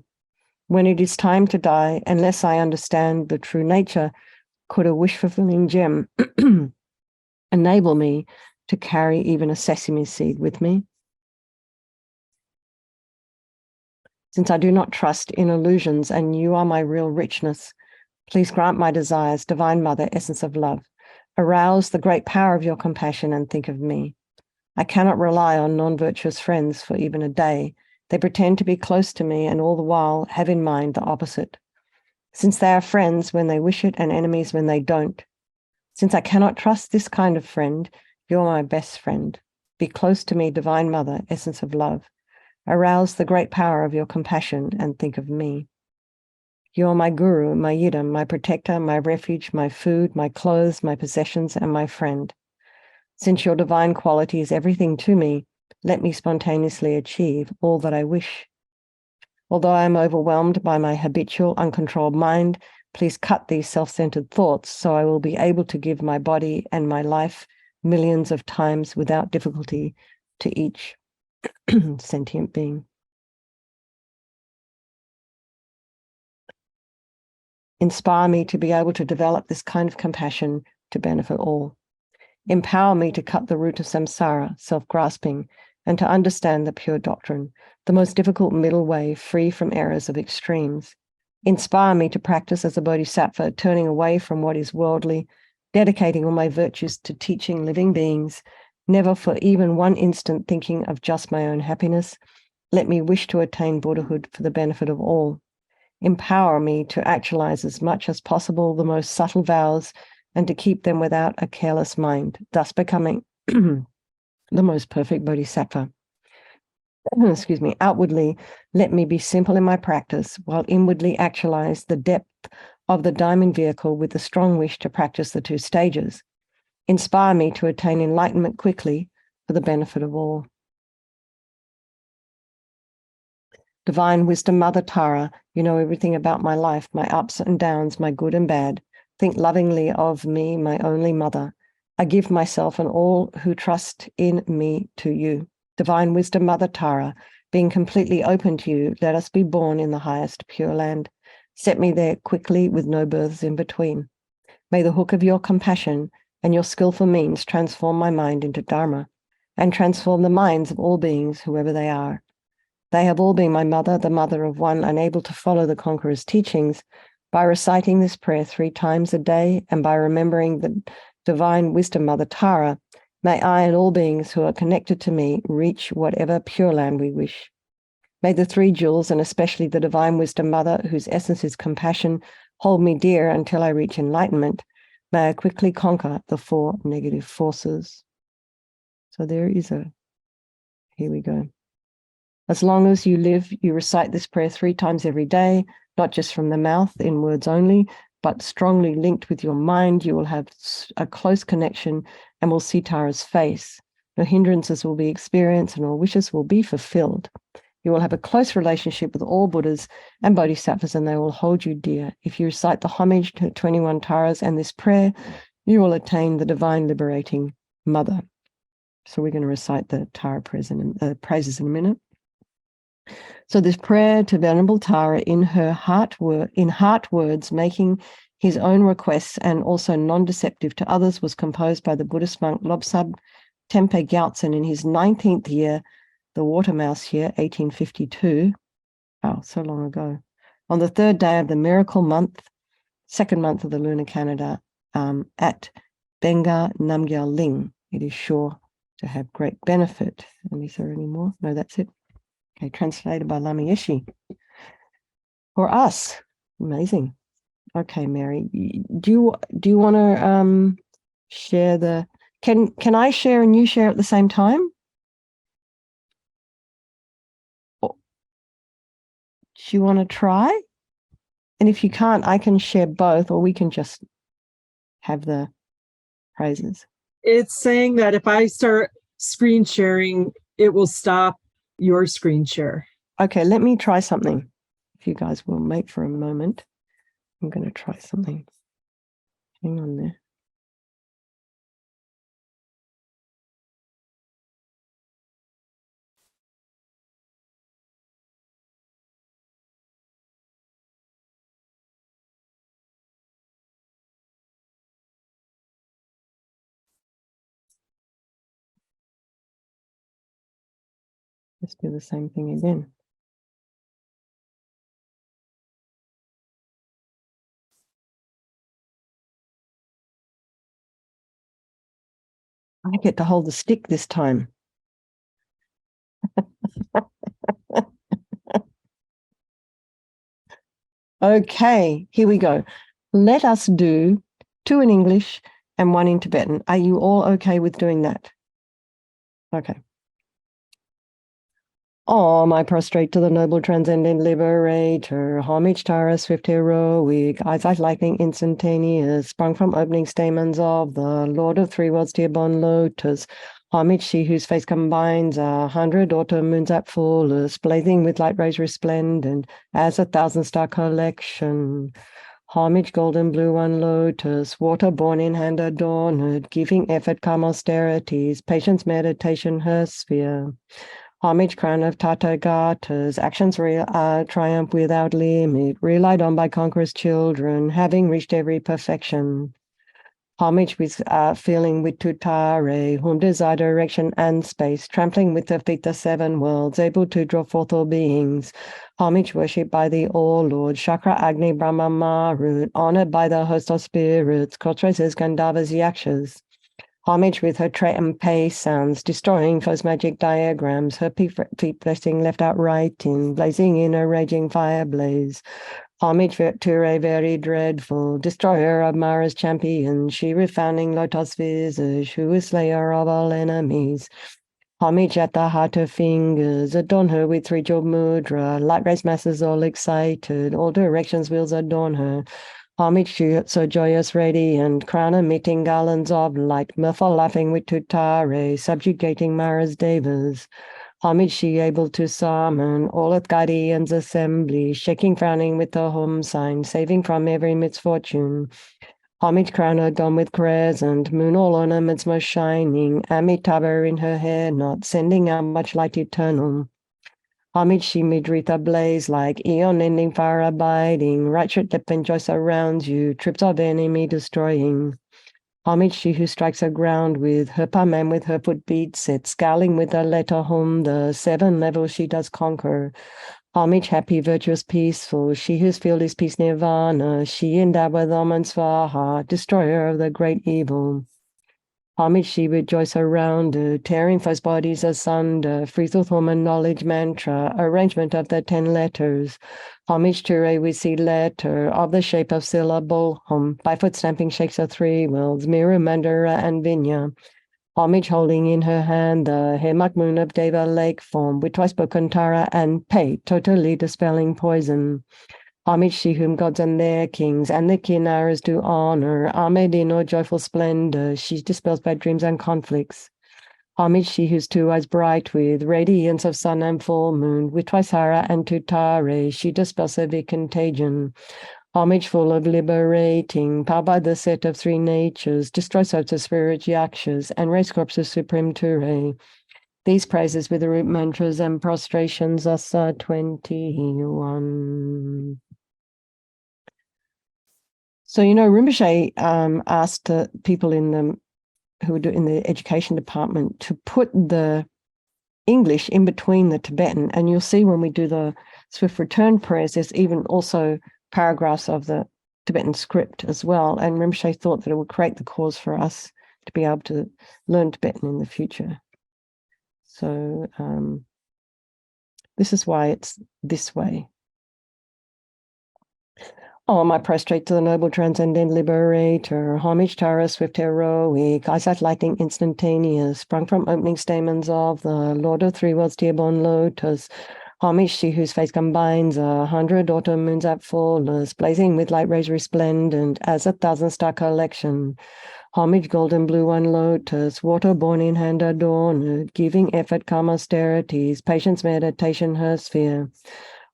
When it is time to die, unless I understand the true nature, could a wish-fulfilling gem enable me to carry even a sesame seed with me? Since I do not trust in illusions and you are my real richness, please grant my desires, Divine Mother, essence of love. Arouse the great power of your compassion and think of me. I cannot rely on non-virtuous friends for even a day. They pretend to be close to me and all the while have in mind the opposite. Since they are friends when they wish it and enemies when they don't. Since I cannot trust this kind of friend, you're my best friend. Be close to me, Divine Mother, essence of love. Arouse the great power of your compassion and think of me. You are my guru, my yidam, my protector, my refuge, my food, my clothes, my possessions, and my friend. Since your divine quality is everything to me, let me spontaneously achieve all that I wish. Although I am overwhelmed by my habitual, uncontrolled mind, please cut these self-centered thoughts so I will be able to give my body and my life millions of times without difficulty to each sentient being. Inspire me to be able to develop this kind of compassion to benefit all. Empower me to cut the root of samsara, self-grasping, and to understand the pure doctrine, the most difficult middle way, free from errors of extremes. Inspire me to practice as a bodhisattva, turning away from what is worldly, dedicating all my virtues to teaching living beings, never for even one instant thinking of just my own happiness. Let me wish to attain Buddhahood for the benefit of all. Empower me to actualize as much as possible the most subtle vows and to keep them without a careless mind, thus becoming the most perfect bodhisattva. Excuse me. Outwardly, let me be simple in my practice, while inwardly actualize the depth of the diamond vehicle with the strong wish to practice the two stages. Inspire me to attain enlightenment quickly for the benefit of all. Divine Wisdom Mother Tara, you know everything about my life, my ups and downs, my good and bad. Think lovingly of me, my only mother. I give myself and all who trust in me to you. Divine Wisdom Mother Tara, being completely open to you, let us be born in the highest pure land. Set me there quickly with no births in between. May the hook of your compassion and your skillful means transform my mind into Dharma and transform the minds of all beings, whoever they are. They have all been my mother, the mother of one unable to follow the conqueror's teachings. By reciting this prayer 3 times a day and by remembering the divine wisdom Mother Tara, may I and all beings who are connected to me reach whatever pure land we wish. May the 3 jewels, and especially the divine wisdom Mother, whose essence is compassion, hold me dear until I reach enlightenment. May I quickly conquer the 4 negative forces. So here we go. As long as you live, you recite this prayer 3 times every day, not just from the mouth in words only, but strongly linked with your mind. You will have a close connection and will see Tara's face. No hindrances will be experienced and all wishes will be fulfilled. You will have a close relationship with all Buddhas and Bodhisattvas, and they will hold you dear. If you recite the homage to 21 Taras and this prayer, you will attain the divine liberating Mother. So we're going to recite the Tara praises in a minute. So this prayer to Venerable Tara in heart words, making his own requests and also non-deceptive to others, was composed by the Buddhist monk Lobsang Tempe Gyaltsen in his 19th year, the Water Mouse year, 1852. Oh, so long ago. On the 3rd day of the miracle month, 2nd month of the lunar calendar, at Benga Namgyal Ling. It is sure to have great benefit. Is there any more? No, that's it. Okay, translated by Lama Yeshe. For us, amazing. Okay, Mary, do you want to share the? Can I share and you share at the same time? Or, do you want to try? And if you can't, I can share both, or we can just have the praises. It's saying that if I start screen sharing, it will stop your screen share. Okay, let me try something. If you guys will wait for a moment, I'm going to try something. Hang on there. Let's do the same thing again. I get to hold the stick this time. Okay, here we go. Let us do 2 in English and 1 in Tibetan. Are you all okay with doing that? Okay. Om, I prostrate to the noble transcendent liberator. Homage Tara, swift heroic, eyes like lightning instantaneous, sprung from opening stamens of the Lord of 3 worlds, dear born lotus. Homage she whose face combines 100 autumn moons at fullest, blazing with light rays resplendent as a 1,000-star collection. Homage golden blue one lotus, water born in hand adorned, giving effort calm austerities, patience meditation her sphere. Homage crown of Tathagatas, actions triumph without limit, relied on by conquerors' children, having reached every perfection. Homage with feeling with Tutare, whom desire direction and space, trampling with her feet the 7 worlds, able to draw forth all beings. Homage worshipped by the All-Lord, Chakra Agni Brahma Marut, honored by the host of spirits, Kotraces, Gandharvas, Yakshas. Homage with her Trempe sounds, destroying foes' magic diagrams, her feet blessing left out right in, blazing in a raging fire blaze. Homage to a very dreadful, destroyer of Mara's champions, she refounding Lotus visage, who is slayer of all enemies. Homage at the heart of fingers, adorn her with 3 jeweled mudra, light rays masses all excited, all directions wheels adorn her. Homage to so joyous, radiant, crown emitting garlands of light, mirthful laughing with Tutare, subjugating Mara's devas. Homage she able to summon all earth guardians assembly, shaking, frowning with the home sign, saving from every misfortune. Homage crown adorned with crescent, moon all ornaments most shining, Amitabha in her hair knot, sending out much light eternal. Homage she midritha blaze like, eon ending fire abiding, righteous depth and joy surrounds you, trips of enemy destroying. Homage she who strikes her ground with her palm and with her foot beat set, scaling with her letter home, the 7 levels she does conquer. Homage happy, virtuous, peaceful, she whose field is peace nirvana, she endowed with Om and Swaha, destroyer of the great evil. Homage she rejoice around her, tearing foes' bodies asunder, free thought form and knowledge mantra, arrangement of the 10 letters. Homage to a wisi letter of the shape of syllable hum, by foot stamping shakes her 3 worlds, mirror, mandara, and vinya. Homage holding in her hand the Hemak moon of Deva lake form, with twice spoken Tara and Pei, totally dispelling poison. Homage she whom gods and their kings and the Kinnaras do honor, Ahmed in all joyful splendor, she dispels bad dreams and conflicts. Homage she whose 2 eyes bright with radiance of sun and full moon, with twice Hara and Tutare, she dispels every contagion. Homage full of liberating, powered by the set of 3 natures, destroys sorts of spirit yakshas, and raise corpses supreme Ture. These praises with the root mantras and prostrations, Asa 21. So, Rinpoche asked people who were in the education department to put the English in between the Tibetan. And you'll see when we do the swift return prayers, there's even also paragraphs of the Tibetan script as well. And Rinpoche thought that it would create the cause for us to be able to learn Tibetan in the future. So this is why it's this way. Oh, I prostrate to the noble transcendent liberator, homage Tara, swift heroic, eyesight lightning instantaneous, sprung from opening stamens of the Lord of 3 worlds, dear-born lotus, homage she whose face combines 100 autumn moons at fullest, blazing with light rays resplendent as a 1,000-star collection. Homage golden blue one lotus, water born in hand adorned, giving effort calm austerities, patience meditation her sphere.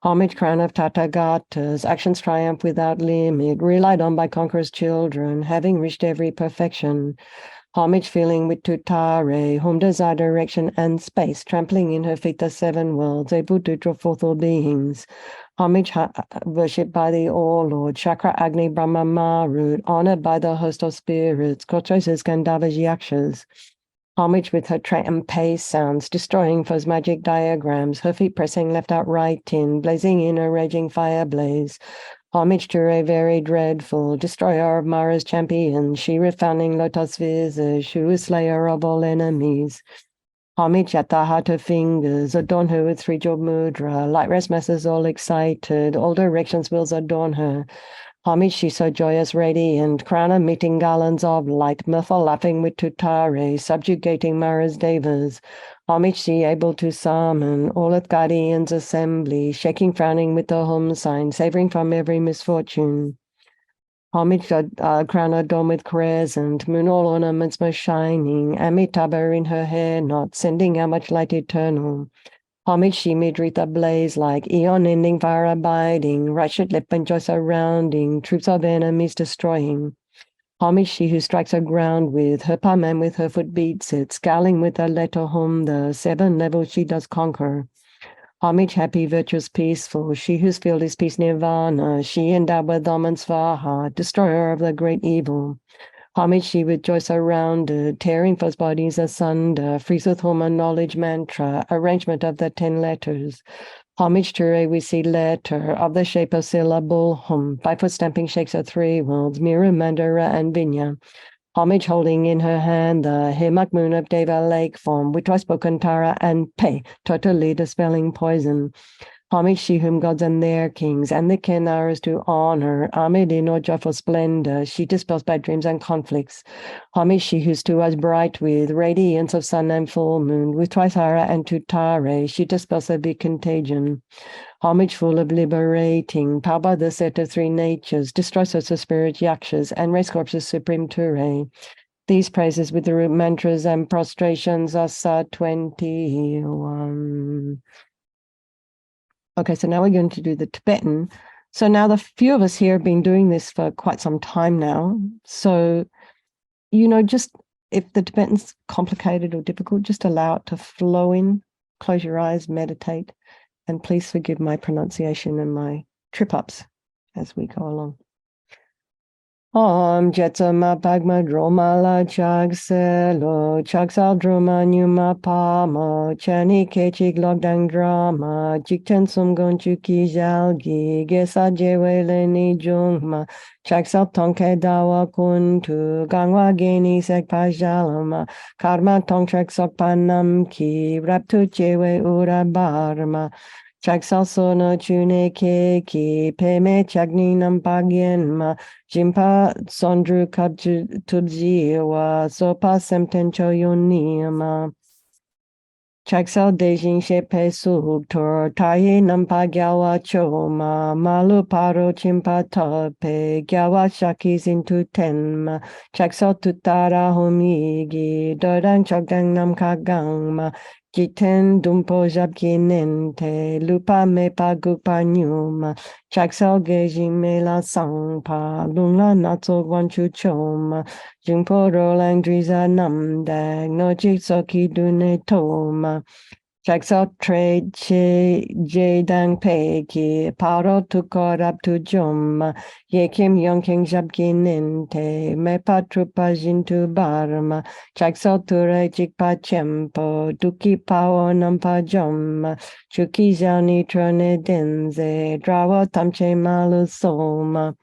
Homage crown of Tathagatas, actions triumph without limit, relied on by conquerors' children, having reached every perfection. Homage feeling with Tutare, whom desire direction and space, trampling in her feet the 7 worlds, able to draw forth all beings. Homage worshipped by the All-Lord, Chakra Agni Brahma Marut, honored by the host of spirits, Kotroses Gandhavas Yakshas. Homage with her tray and pace sounds, destroying foes' magic diagrams, her feet pressing left out right in, blazing in a raging fire blaze. Homage to a very dreadful, destroyer of Mara's champions, she refounding Lotus visage, who is slayer of all enemies. Homage at the heart of fingers, adorn her with 3-jeweled mudra, light rest masses all excited, all directions wills adorn her. Homage she so joyous, radiant, crown of meeting garlands of light, mirthful laughing with Tutare, subjugating Mara's devas. Homage she able to summon all of guardians' assembly, shaking, frowning with the home sign, savoring from every misfortune. Homage crown adorned with crescent, moon all ornaments most shining, Amitabha in her hair knot, sending out much light eternal. Homage she midrita blaze like eon ending fire abiding, righteous lip and joy surrounding, troops of enemies destroying. Homage she who strikes her ground with her palm and with her foot beats it, scaling with her letter home, the 7 levels she does conquer. Homage happy, virtuous, peaceful, she whose field is peace nirvana, she endowed with Om and Swaha, destroyer of the great evil. Homage she with joy surrounded, tearing foes' bodies asunder, free with whom a knowledge mantra, arrangement of the 10 letters. Homage to a wisi letter of the shape of syllable hum, by foot stamping shakes her 3 worlds, mirror, mandara, and vinya. Homage holding in her hand the Hemak moon of Deva lake form, with twice spoken Tara and Pei, totally dispelling poison. Homage she whom gods and their kings and the Kinnaras do honor, Ahmed in all joyful splendor, she dispels bad dreams and conflicts. Homage she whose 2 eyes bright with radiance of sun and full moon, with twice Hara and Tutare, she dispels every contagion. Homage full of liberating, powered by the set of 3 natures, destroys sorts of spirit yakshas, and raise corpses supreme Ture. These praises with the root mantras and prostrations, Asa 21. Okay, so now we're going to do the Tibetan. So now the few of us here have been doing this for quite some time now. So, just if the Tibetan's complicated or difficult, just allow it to flow in, close your eyes, meditate, and please forgive my pronunciation and my trip-ups as we go along. Om Jetsama Pagma Droma La Chagselo Chagsal Droma Numa Pamo Chani Kechik Logdang Drama Jikten Sumgon Chuki Jalgi Gesa Jewe Leni Jungma Chagsal Tonke Dawa Kuntu Gangwa Geni Sekpa Jalama Karma Tongtrek Sokpanam Ki Raptu Jewe Ura Barma Chagsal Sono Chune Keki Peme Chagni Nampagyenma Jimpa Sondru Tubjiwa Zopa Semtencho Yunima Chaksal Dejin Shepe Suktor Taye Nampa Gyawa Choma Malu Paro Chimpa Tope Gyawa Shakis into Tenma Chaksal Tutara Homigi Dodang Chogdang Namka Gangma Jiten Dumpo Jabkinente Lupa Mepa Gupa Nyuma Chaksal Gejin Mela Sangpa Lungla Natso Wanchu Choma Jingpo Rolang Driza Namdag No Jitsoki Dune Toma Chaksal Trade Che Jedang Peki Paro Tukor Up to Juma Yekim Yongking Jabkinente Mepa Trupa Jintu Barma Chaksal Ture Jikpa Chempo Duki Pao Nampa Joma Chuki Jani Trone Denze Drawa Tamche Malu Soma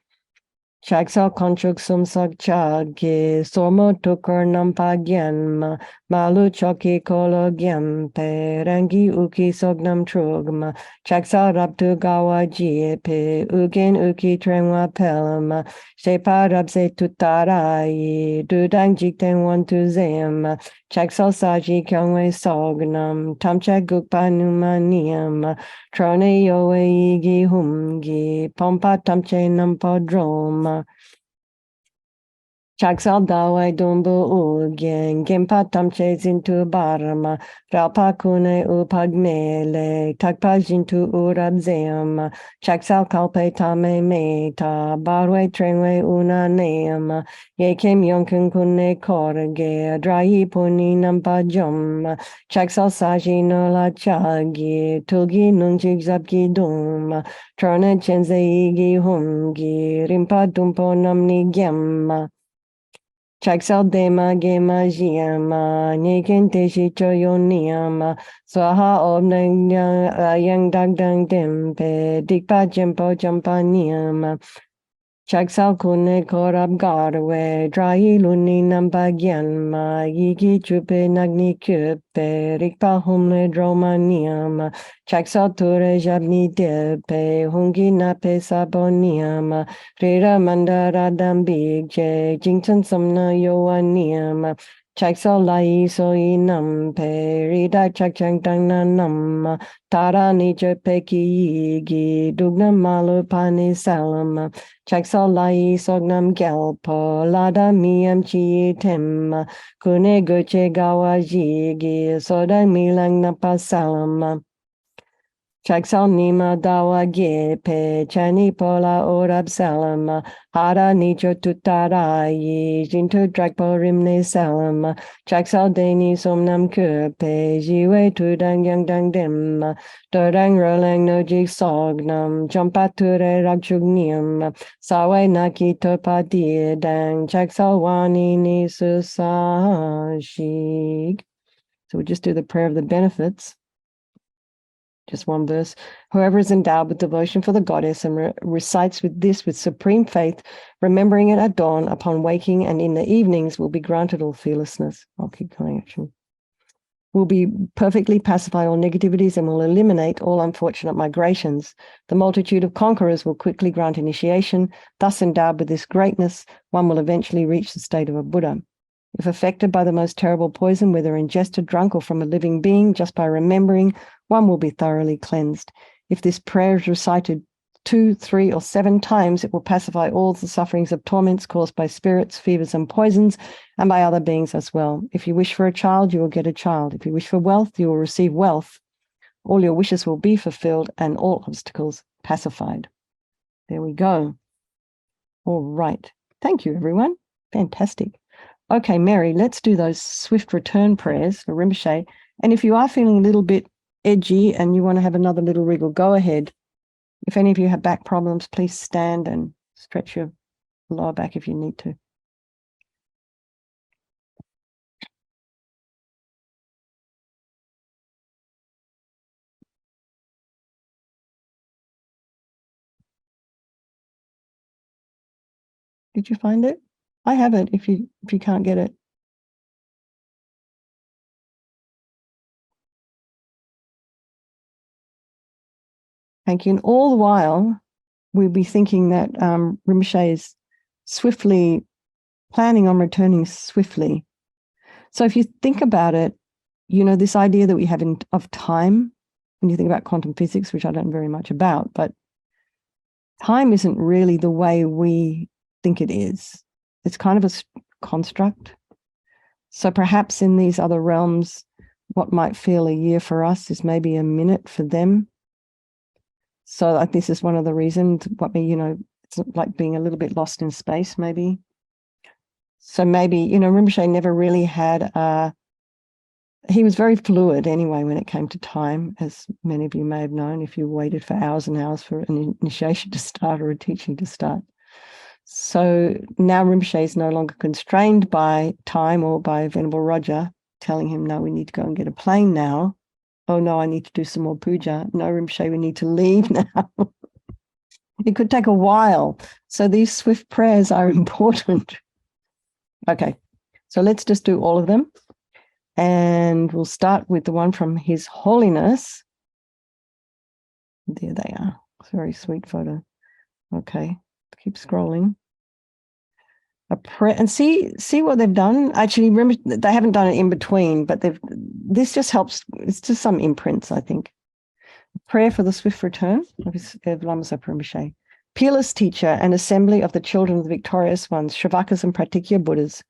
Chaksal Konchuk Sumsak Chagi, Somo Tukar Nampa Gyanma, Malu Choki Kolo Gyampe, Rangi Uki Sognam Trugma, Chaksal Raptu Gawa Jiepe, Ugin Uki Trengwa Pelma, Shepa Rapse Tutarai, Dudang Jikten Wantu Zema, Chaksal Saji Kyongwe Sognam, Tamchak Gukpa Numa Niyama, Trone Yowe Igi Humgi, Pompa Tamche Nampa Droma, Chaksal Dawai Dumbu Ugyen, Gempa Tamche Zintu Barama, Ralpa Kune Upagmele, Takpa Jintu Urabzeama, Chaksal Kalpe Tame Meta, Barwe Trenwe Una Neama, Yekem Yonkun Kune Korge, Drai Puni Nampa Jom, Chaksal Saji Nola Chagi, Tulgi Nunjik Zapki Dum, Trona Chenze Igi Humgi, Rimpa Dumpo Namni Gemma, Chaksal Dema Gema Jiama, Nikin Deshi Choyo Niama, Swaha Om Yang Dagdang Dempe, Dikpa Jempo Jampa Niama, Chaksal Kune Korab Garwe, Drai Luni Namba Gyanma, Yigi Chupe Nagni Kupe, Rikpa Humle Droma Niama, Chaksal Ture Jabni Depe, Hungi Nape Sabo Niama, Rira Mandara Dambig Je, Jington Sumna Yoa Niama, Chaksal Lai Soi Nampe, Rida Chakchang Dangna Namma, Tara Nijo Peki Yigi, Dugna Malu Pani Salama, Chaksal Lai Sognam Gelpo, Lada Miam Chi Temma, Kune Goche Gawa Jigi, Soda Milang Napa Salama. Chaksal Nima Dawa Gepe, Chani Pola Orab Salama, Hara Nicho Tutarai, Jintu Drakpo Rimne Salama, Chaksal Deni Somnam Kupe, Jiwe Tudang Yang Dang Demma, Dodang Rolang Nojik Sognam, Jompature Ragchugniam, Sawe Naki Topa Diedang, Chaksal Wani Nisu Sashig. So we just do the prayer of the benefits. Just one verse. Whoever is endowed with devotion for the goddess and recites with supreme faith, remembering it at dawn, upon waking, and in the evenings, will be granted all fearlessness. I'll keep going, actually. Will be perfectly pacify all negativities and will eliminate all unfortunate migrations. The multitude of conquerors will quickly grant initiation. Thus endowed with this greatness, one will eventually reach the state of a Buddha. If affected by the most terrible poison, whether ingested, drunk, or from a living being, just by remembering, one will be thoroughly cleansed. If this prayer is recited 2, 3, or 7 times, it will pacify all the sufferings of torments caused by spirits, fevers, and poisons, and by other beings as well. If you wish for a child, you will get a child. If you wish for wealth, you will receive wealth. All your wishes will be fulfilled and all obstacles pacified. There we go. All right. Thank you, everyone. Fantastic. Okay, Mary, let's do those swift return prayers for Rinpoche. And if you are feeling a little bit edgy and you want to have another little wriggle, go ahead. If any of you have back problems, please stand and stretch your lower back if you need to. Did you find it? I have it if you can't get it. Thank you. And all the while, we'll be thinking that Rinpoche is swiftly planning on returning swiftly. So if you think about it, you know, this idea that we have of time, when you think about quantum physics, which I don't know very much about, but time isn't really the way we think it is. It's kind of a construct. So perhaps in these other realms, what might feel a year for us is maybe a minute for them. So like this is one of the reasons what we, you know, it's like being a little bit lost in space, maybe. So maybe, you know, Rinpoche never really had he was very fluid anyway when it came to time, as many of you may have known, if you waited for hours and hours for an initiation to start or a teaching to start. So now Rinpoche is no longer constrained by time or by Venerable Roger telling him, no, we need to go and get a plane now. Oh, no, I need to do some more puja. No, Rinpoche, we need to leave now. It could take a while. So these swift prayers are important. Okay, so let's just do all of them. And we'll start with the one from His Holiness. There they are. It's a very sweet photo. Okay, keep scrolling. A prayer, and see what they've done. Actually, remember, they haven't done it in between, but this just helps. It's just some imprints, I think. Prayer for the swift return of Lama Zopa Rinpoche. Peerless teacher and assembly of the children of the victorious ones, Shravakas and Pratikya Buddhas,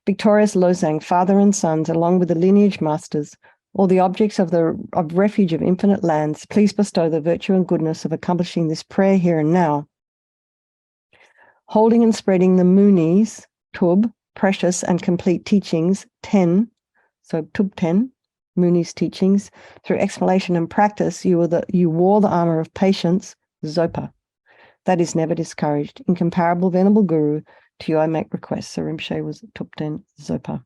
victorious Losang, father and sons, along with the lineage masters, all the objects of refuge of infinite lands, please bestow the virtue and goodness of accomplishing this prayer here and now. Holding and spreading the Munis, Tub, precious and complete teachings, 10, so Tub 10, Munis teachings, through explanation and practice, you wore the armor of patience, Zopa. That is never discouraged. Incomparable Venerable Guru, to you I make requests. So Rinpoche was Tub 10, Zopa.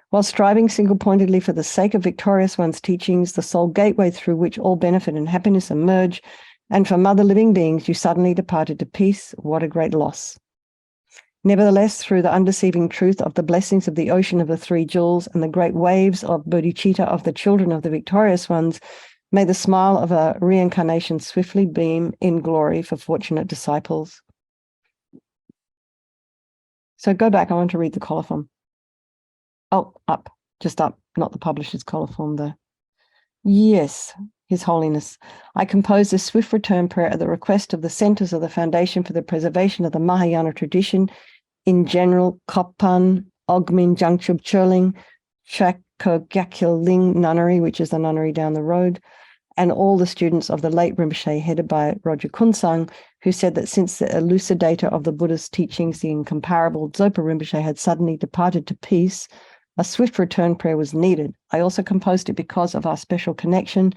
While striving single-pointedly for the sake of victorious one's teachings, the sole gateway through which all benefit and happiness emerge, and from other living beings, you suddenly departed to peace. What a great loss. Nevertheless, through the undeceiving truth of the blessings of the ocean of the three jewels and the great waves of bodhicitta of the children of the victorious ones, may the smile of a reincarnation swiftly beam in glory for fortunate disciples. So go back. I want to read the colophon. Oh, up, just up, not the publisher's colophon though. Yes, His Holiness. I composed this swift return prayer at the request of the centers of the Foundation for the Preservation of the Mahayana Tradition in general, Kopan, Ogmin, Jangchub, Churling, Chakogyakil Ling Nunnery, which is the nunnery down the road, and all the students of the late Rinpoche, headed by Roger Kunsang, who said that since the elucidator of the Buddhist teachings, the incomparable Zopa Rinpoche, had suddenly departed to peace, a swift return prayer was needed. I also composed it because of our special connection,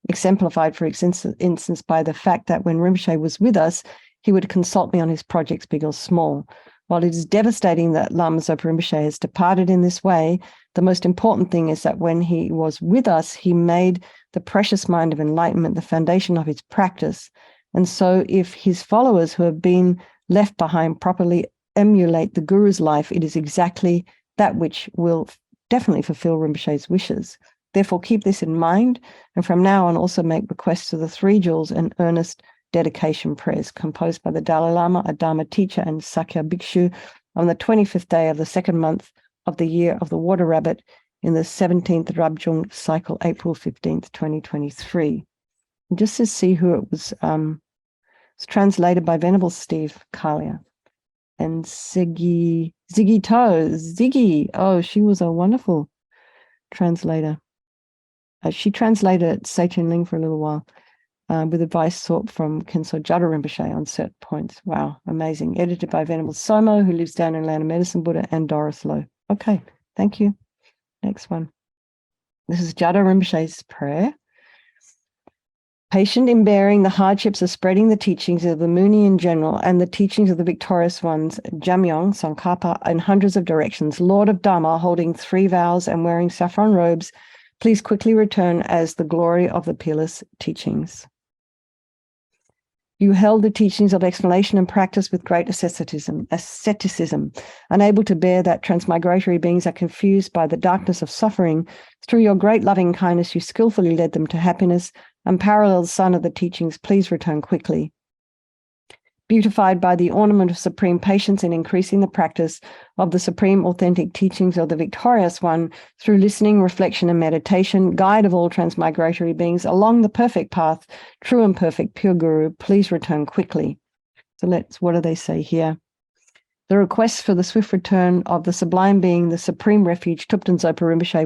exemplified, for instance, by the fact that when Rinpoche was with us, he would consult me on his projects, big or small. While it is devastating that Lama Zopa Rinpoche has departed in this way, the most important thing is that when he was with us, he made the precious mind of enlightenment the foundation of his practice. And so if his followers who have been left behind properly emulate the Guru's life, it is exactly that which will definitely fulfill Rinpoche's wishes. Therefore, keep this in mind, and from now on also make requests to the three jewels and earnest dedication prayers composed by the Dalai Lama, a Dharma teacher, and Sakya Bhikshu on the 25th day of the second month of the year of the water rabbit in the 17th Rabjung cycle, April 15th, 2023. And just to see who it was, it's translated by Venerable Steve Kalia. And Ziggy Toe, Ziggy, oh, she was a wonderful translator. She translated Seichen Ling for a little while with advice sought from Khenso Jada Rinpoche on certain points. Wow, amazing. Edited by Venerable Somo, who lives down in Land of Medicine Buddha, and Doris Lowe. Okay, thank you. Next one. This is Jada Rinpoche's prayer. Patient in bearing the hardships of spreading the teachings of the Muni in general and the teachings of the victorious ones, Jamyong, Tsongkhapa, in hundreds of directions, Lord of Dharma, holding 3 vows and wearing saffron robes, please quickly return as the glory of the peerless teachings. You held the teachings of explanation and practice with great asceticism, unable to bear that transmigratory beings are confused by the darkness of suffering. Through your great loving kindness, you skillfully led them to happiness. Unparalleled Son of the teachings, please return quickly. Beautified by the ornament of supreme patience in increasing the practice of the supreme authentic teachings of the victorious one through listening, reflection, and meditation, guide of all transmigratory beings along the perfect path, true and perfect, pure Guru, please return quickly. So what do they say here? The request for the swift return of the sublime being, the supreme refuge, Thupten Zopa Rinpoche,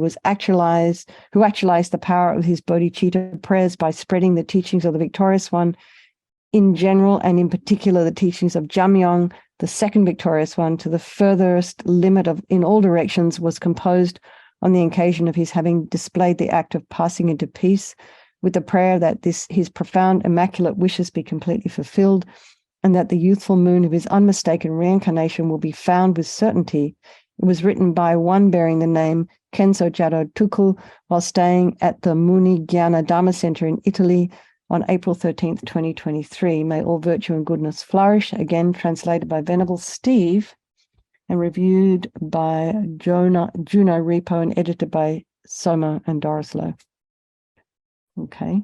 who actualized the power of his bodhicitta prayers by spreading the teachings of the victorious one in general, and in particular the teachings of Jamyong, the second victorious one, to the furthest limit in all directions, was composed on the occasion of his having displayed the act of passing into peace, with the prayer that his profound immaculate wishes be completely fulfilled, and that the youthful moon of his unmistaken reincarnation will be found with certainty. It was written by one bearing the name Kenso Jado Tukul while staying at the Muni Jnana Dharma Center in Italy on April 13th, 2023. May all virtue and goodness flourish. Again, translated by Venerable Steve and reviewed by Juno Repo and edited by Soma and Doris Lowe. Okay.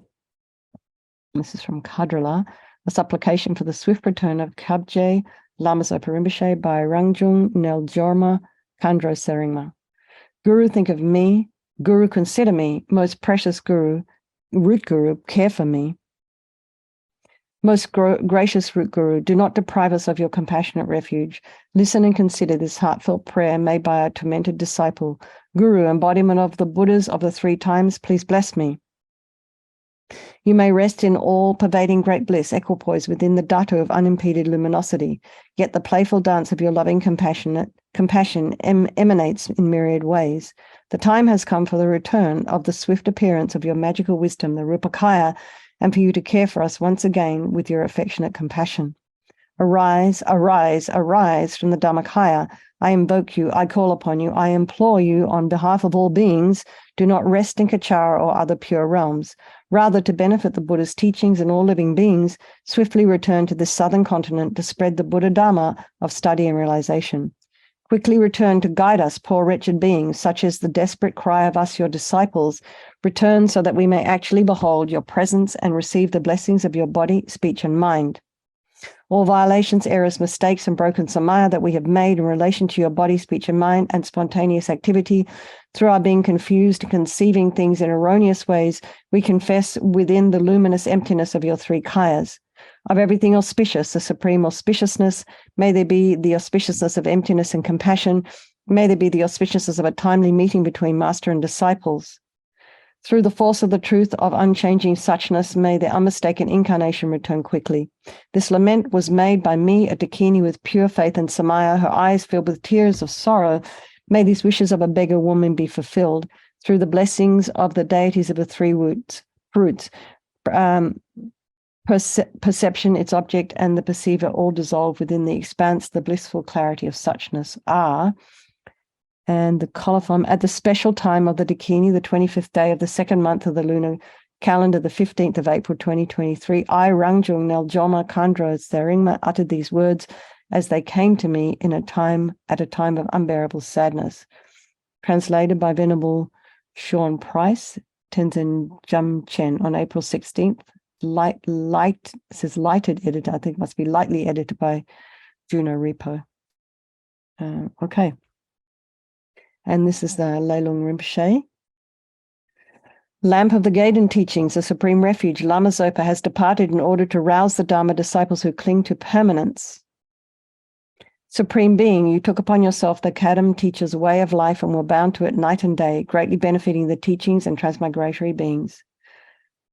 This is from Kadrala. A supplication for the swift return of Kabje Lama Zopa Rinpoche by Rangjung Neljorma Kandro Seringma. Guru, think of me. Guru, consider me. Most precious Guru, Root Guru, care for me. Most gracious Root Guru, do not deprive us of your compassionate refuge. Listen and consider this heartfelt prayer made by our tormented disciple. Guru, embodiment of the Buddhas of the 3 times, please bless me. You may rest in all-pervading great bliss, equipoise within the datto of unimpeded luminosity, yet the playful dance of your loving compassion emanates in myriad ways. The time has come for the return of the swift appearance of your magical wisdom, the Rupakaya, and for you to care for us once again with your affectionate compassion. Arise, arise, arise from the Dhammakaya. I invoke you, I call upon you, I implore you on behalf of all beings, do not rest in Kachara or other pure realms. Rather, to benefit the Buddha's teachings and all living beings, swiftly return to this southern continent to spread the Buddha Dharma of study and realization. Quickly return to guide us, poor wretched beings, such as the desperate cry of us, your disciples. Return so that we may actually behold your presence and receive the blessings of your body, speech, and mind. All violations, errors, mistakes, and broken samaya that we have made in relation to your body, speech, and mind, and spontaneous activity, through our being confused and conceiving things in erroneous ways, we confess within the luminous emptiness of your 3 kayas. Of everything auspicious, the supreme auspiciousness, may there be the auspiciousness of emptiness and compassion, may there be the auspiciousness of a timely meeting between master and disciples. Through the force of the truth of unchanging suchness, may the unmistaken incarnation return quickly. This lament was made by me, a Dakini with pure faith and samaya, her eyes filled with tears of sorrow. May these wishes of a beggar woman be fulfilled through the blessings of the deities of the 3 fruits. Perception, its object, and the perceiver all dissolve within the expanse, the blissful clarity of suchness are. And the colophon, at the special time of the Dakini, the 25th day of the 2nd month of the lunar calendar, the 15th of April, 2023, I, Rangjung Neljorma Kandro Seringma, uttered these words as they came to me at a time of unbearable sadness. Translated by Venerable Sean Price, Tenzin Jumchen, on April 16th. It says lighted editor, I think it must be lightly edited by Juno Repo. Okay. And this is the Leilung Rinpoche. Lamp of the Gaiden teachings, the supreme refuge, Lama Zopa has departed in order to rouse the Dharma disciples who cling to permanence. Supreme Being, you took upon yourself the Kadam teacher's way of life and were bound to it night and day, greatly benefiting the teachings and transmigratory beings.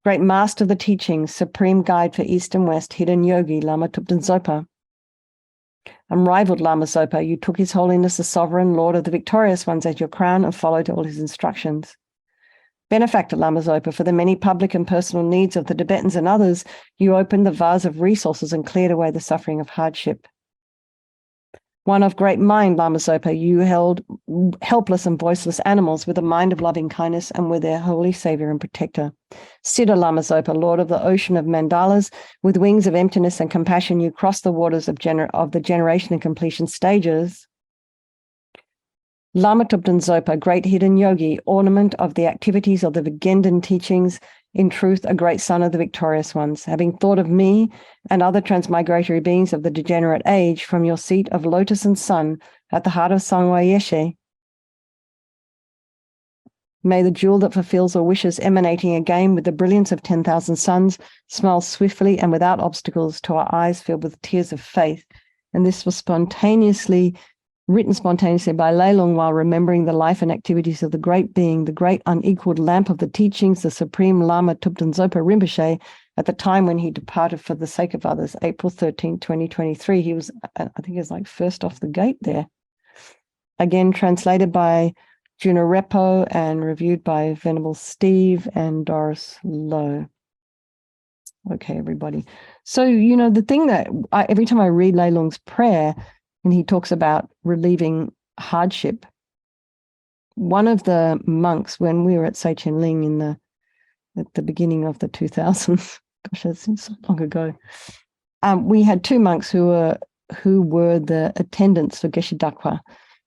Great Master of the teachings, supreme guide for East and West, hidden yogi, Lama Thupten Zopa. Unrivaled Lama Zopa, you took his holiness, the sovereign Lord of the victorious ones, as your crown and followed all his instructions. Benefactor Lama Zopa, for the many public and personal needs of the Tibetans and others, you opened the vase of resources and cleared away the suffering of hardship. One of great mind, Lama Zopa, you held helpless and voiceless animals with a mind of loving kindness and were their holy savior and protector. Siddha Lama Zopa, Lord of the ocean of mandalas, with wings of emptiness and compassion, you crossed the waters of the generation and completion stages. Lama Tupten Zopa, great hidden yogi, ornament of the activities of the Vigendan teachings, in truth, a great son of the victorious ones, having thought of me and other transmigratory beings of the degenerate age from your seat of lotus and sun at the heart of Sangwa Yeshe. May the jewel that fulfills all wishes emanating again with the brilliance of 10,000 suns smile swiftly and without obstacles to our eyes filled with tears of faith. And this was written spontaneously by Leilong while remembering the life and activities of the great being, the great unequaled lamp of the teachings, the Supreme Lama Tupten Zopa Rinpoche, at the time when he departed for the sake of others, April 13, 2023. He was, I think he was like first off the gate there. Again, translated by Junarepo and reviewed by Venerable Steve and Doris Lowe. Okay, everybody. So, the thing that every time I read Leilong's prayer, and he talks about relieving hardship. One of the monks, when we were at Seichen Ling at the beginning of the 2000s, gosh, that seems so long ago, we had two monks who were the attendants for Geshe Dakwa,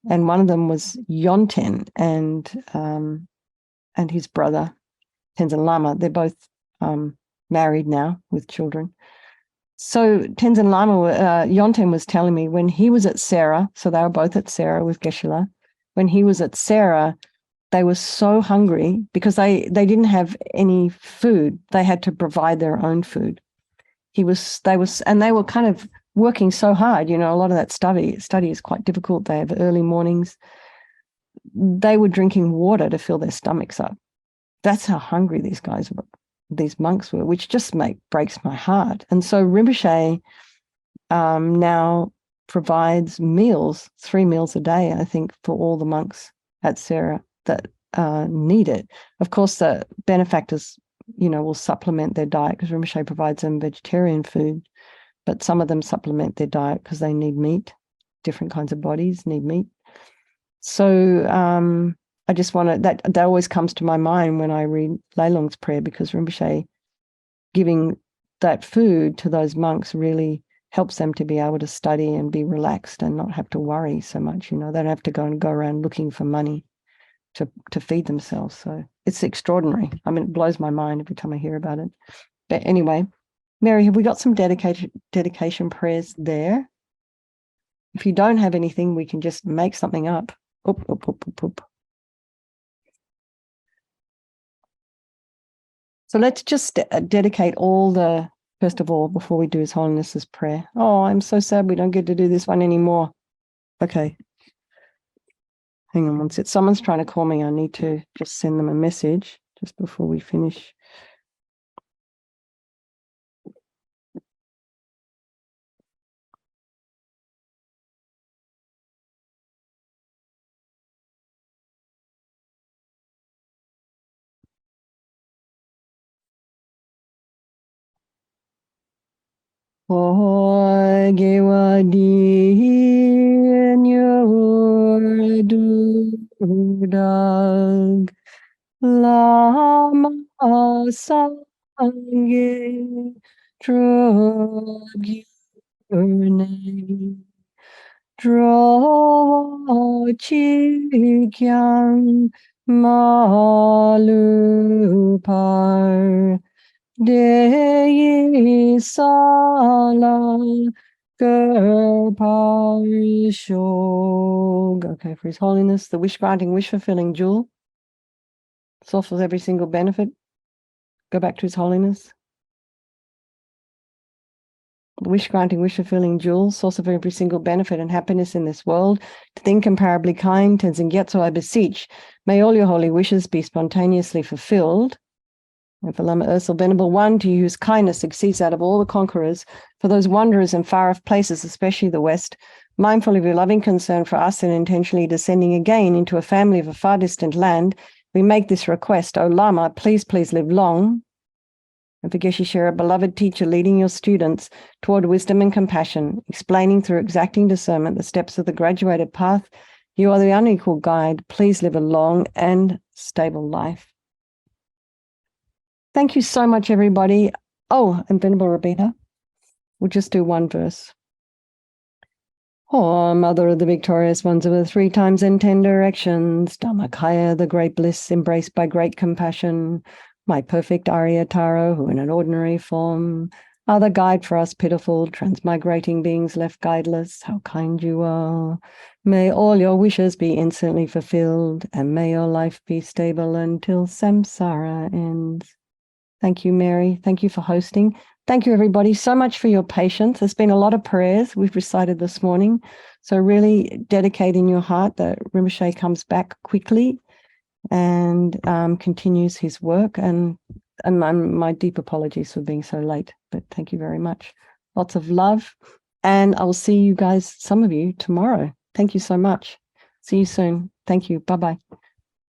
and one of them was Yonten and his brother Tenzin Lama. They're both married now with children. So Tenzin Lama, Yonten was telling me when he was at Sarah, so they were both at Sarah with Geshe-la, when he was at Sarah, they were so hungry because they didn't have any food. They had to provide their own food. They were kind of working so hard, a lot of that study is quite difficult. They have early mornings. They were drinking water to fill their stomachs up. That's how hungry these monks were, which just breaks my heart. And so Rinpoche now provides meals, 3 meals a day, I think, for all the monks at Sarah that need it. Of course, the benefactors, will supplement their diet because Rinpoche provides them vegetarian food, but some of them supplement their diet because they need meat. Different kinds of bodies need meat. So I just want to, that always comes to my mind when I read Leilong's prayer, because Rinpoche giving that food to those monks really helps them to be able to study and be relaxed and not have to worry so much. They don't have to go around looking for money to feed themselves. So it's extraordinary. I mean, it blows my mind every time I hear about it. But anyway, Mary, have we got some dedication prayers there? If you don't have anything, we can just make something up. Oop. So let's just dedicate first of all, before we do His Holiness's prayer. Oh, I'm so sad we don't get to do this one anymore. Okay. Hang on one sec. Someone's trying to call me. I need to just send them a message just before we finish. Lama Sangye Drogyurne Dro Chikyang Malupar Deyi Sala Gerparishog. Okay, for His Holiness, the wish-granting, wish-fulfilling jewel. Source of every single benefit. Go back to His Holiness. The wish-granting, wish-fulfilling jewel, source of every single benefit and happiness in this world. To the incomparably kind, Tenzin Gyatso, I beseech, may all your holy wishes be spontaneously fulfilled. And for Lama Ursel, Venerable One, to you whose kindness exceeds that of all the conquerors, for those wanderers in far-off places, especially the West, mindful of your loving concern for us and intentionally descending again into a family of a far distant land, We make this request, O Lama, please, please live long. And for Geshe-share, a beloved teacher leading your students toward wisdom and compassion, explaining through exacting discernment the steps of the graduated path. You are the unequal guide. Please live a long and stable life. Thank you so much, everybody. Oh, and Venerable Rabina, we'll just do one verse. Oh, Mother of the victorious ones of the 3 times and 10 directions, Dhammakaya, the great bliss embraced by great compassion, my perfect Arya Taro, who in an ordinary form are the guide for us pitiful, transmigrating beings left guideless, how kind you are. May all your wishes be instantly fulfilled, and may your life be stable until samsara ends. Thank you, Mary. Thank you for hosting. Thank you, everybody, so much for your patience. There's been a lot of prayers we've recited this morning. So really dedicating your heart that Rinpoche comes back quickly and continues his work. And my deep apologies for being so late, but thank you very much. Lots of love. And I'll see you guys, some of you, tomorrow. Thank you so much. See you soon. Thank you. Bye-bye.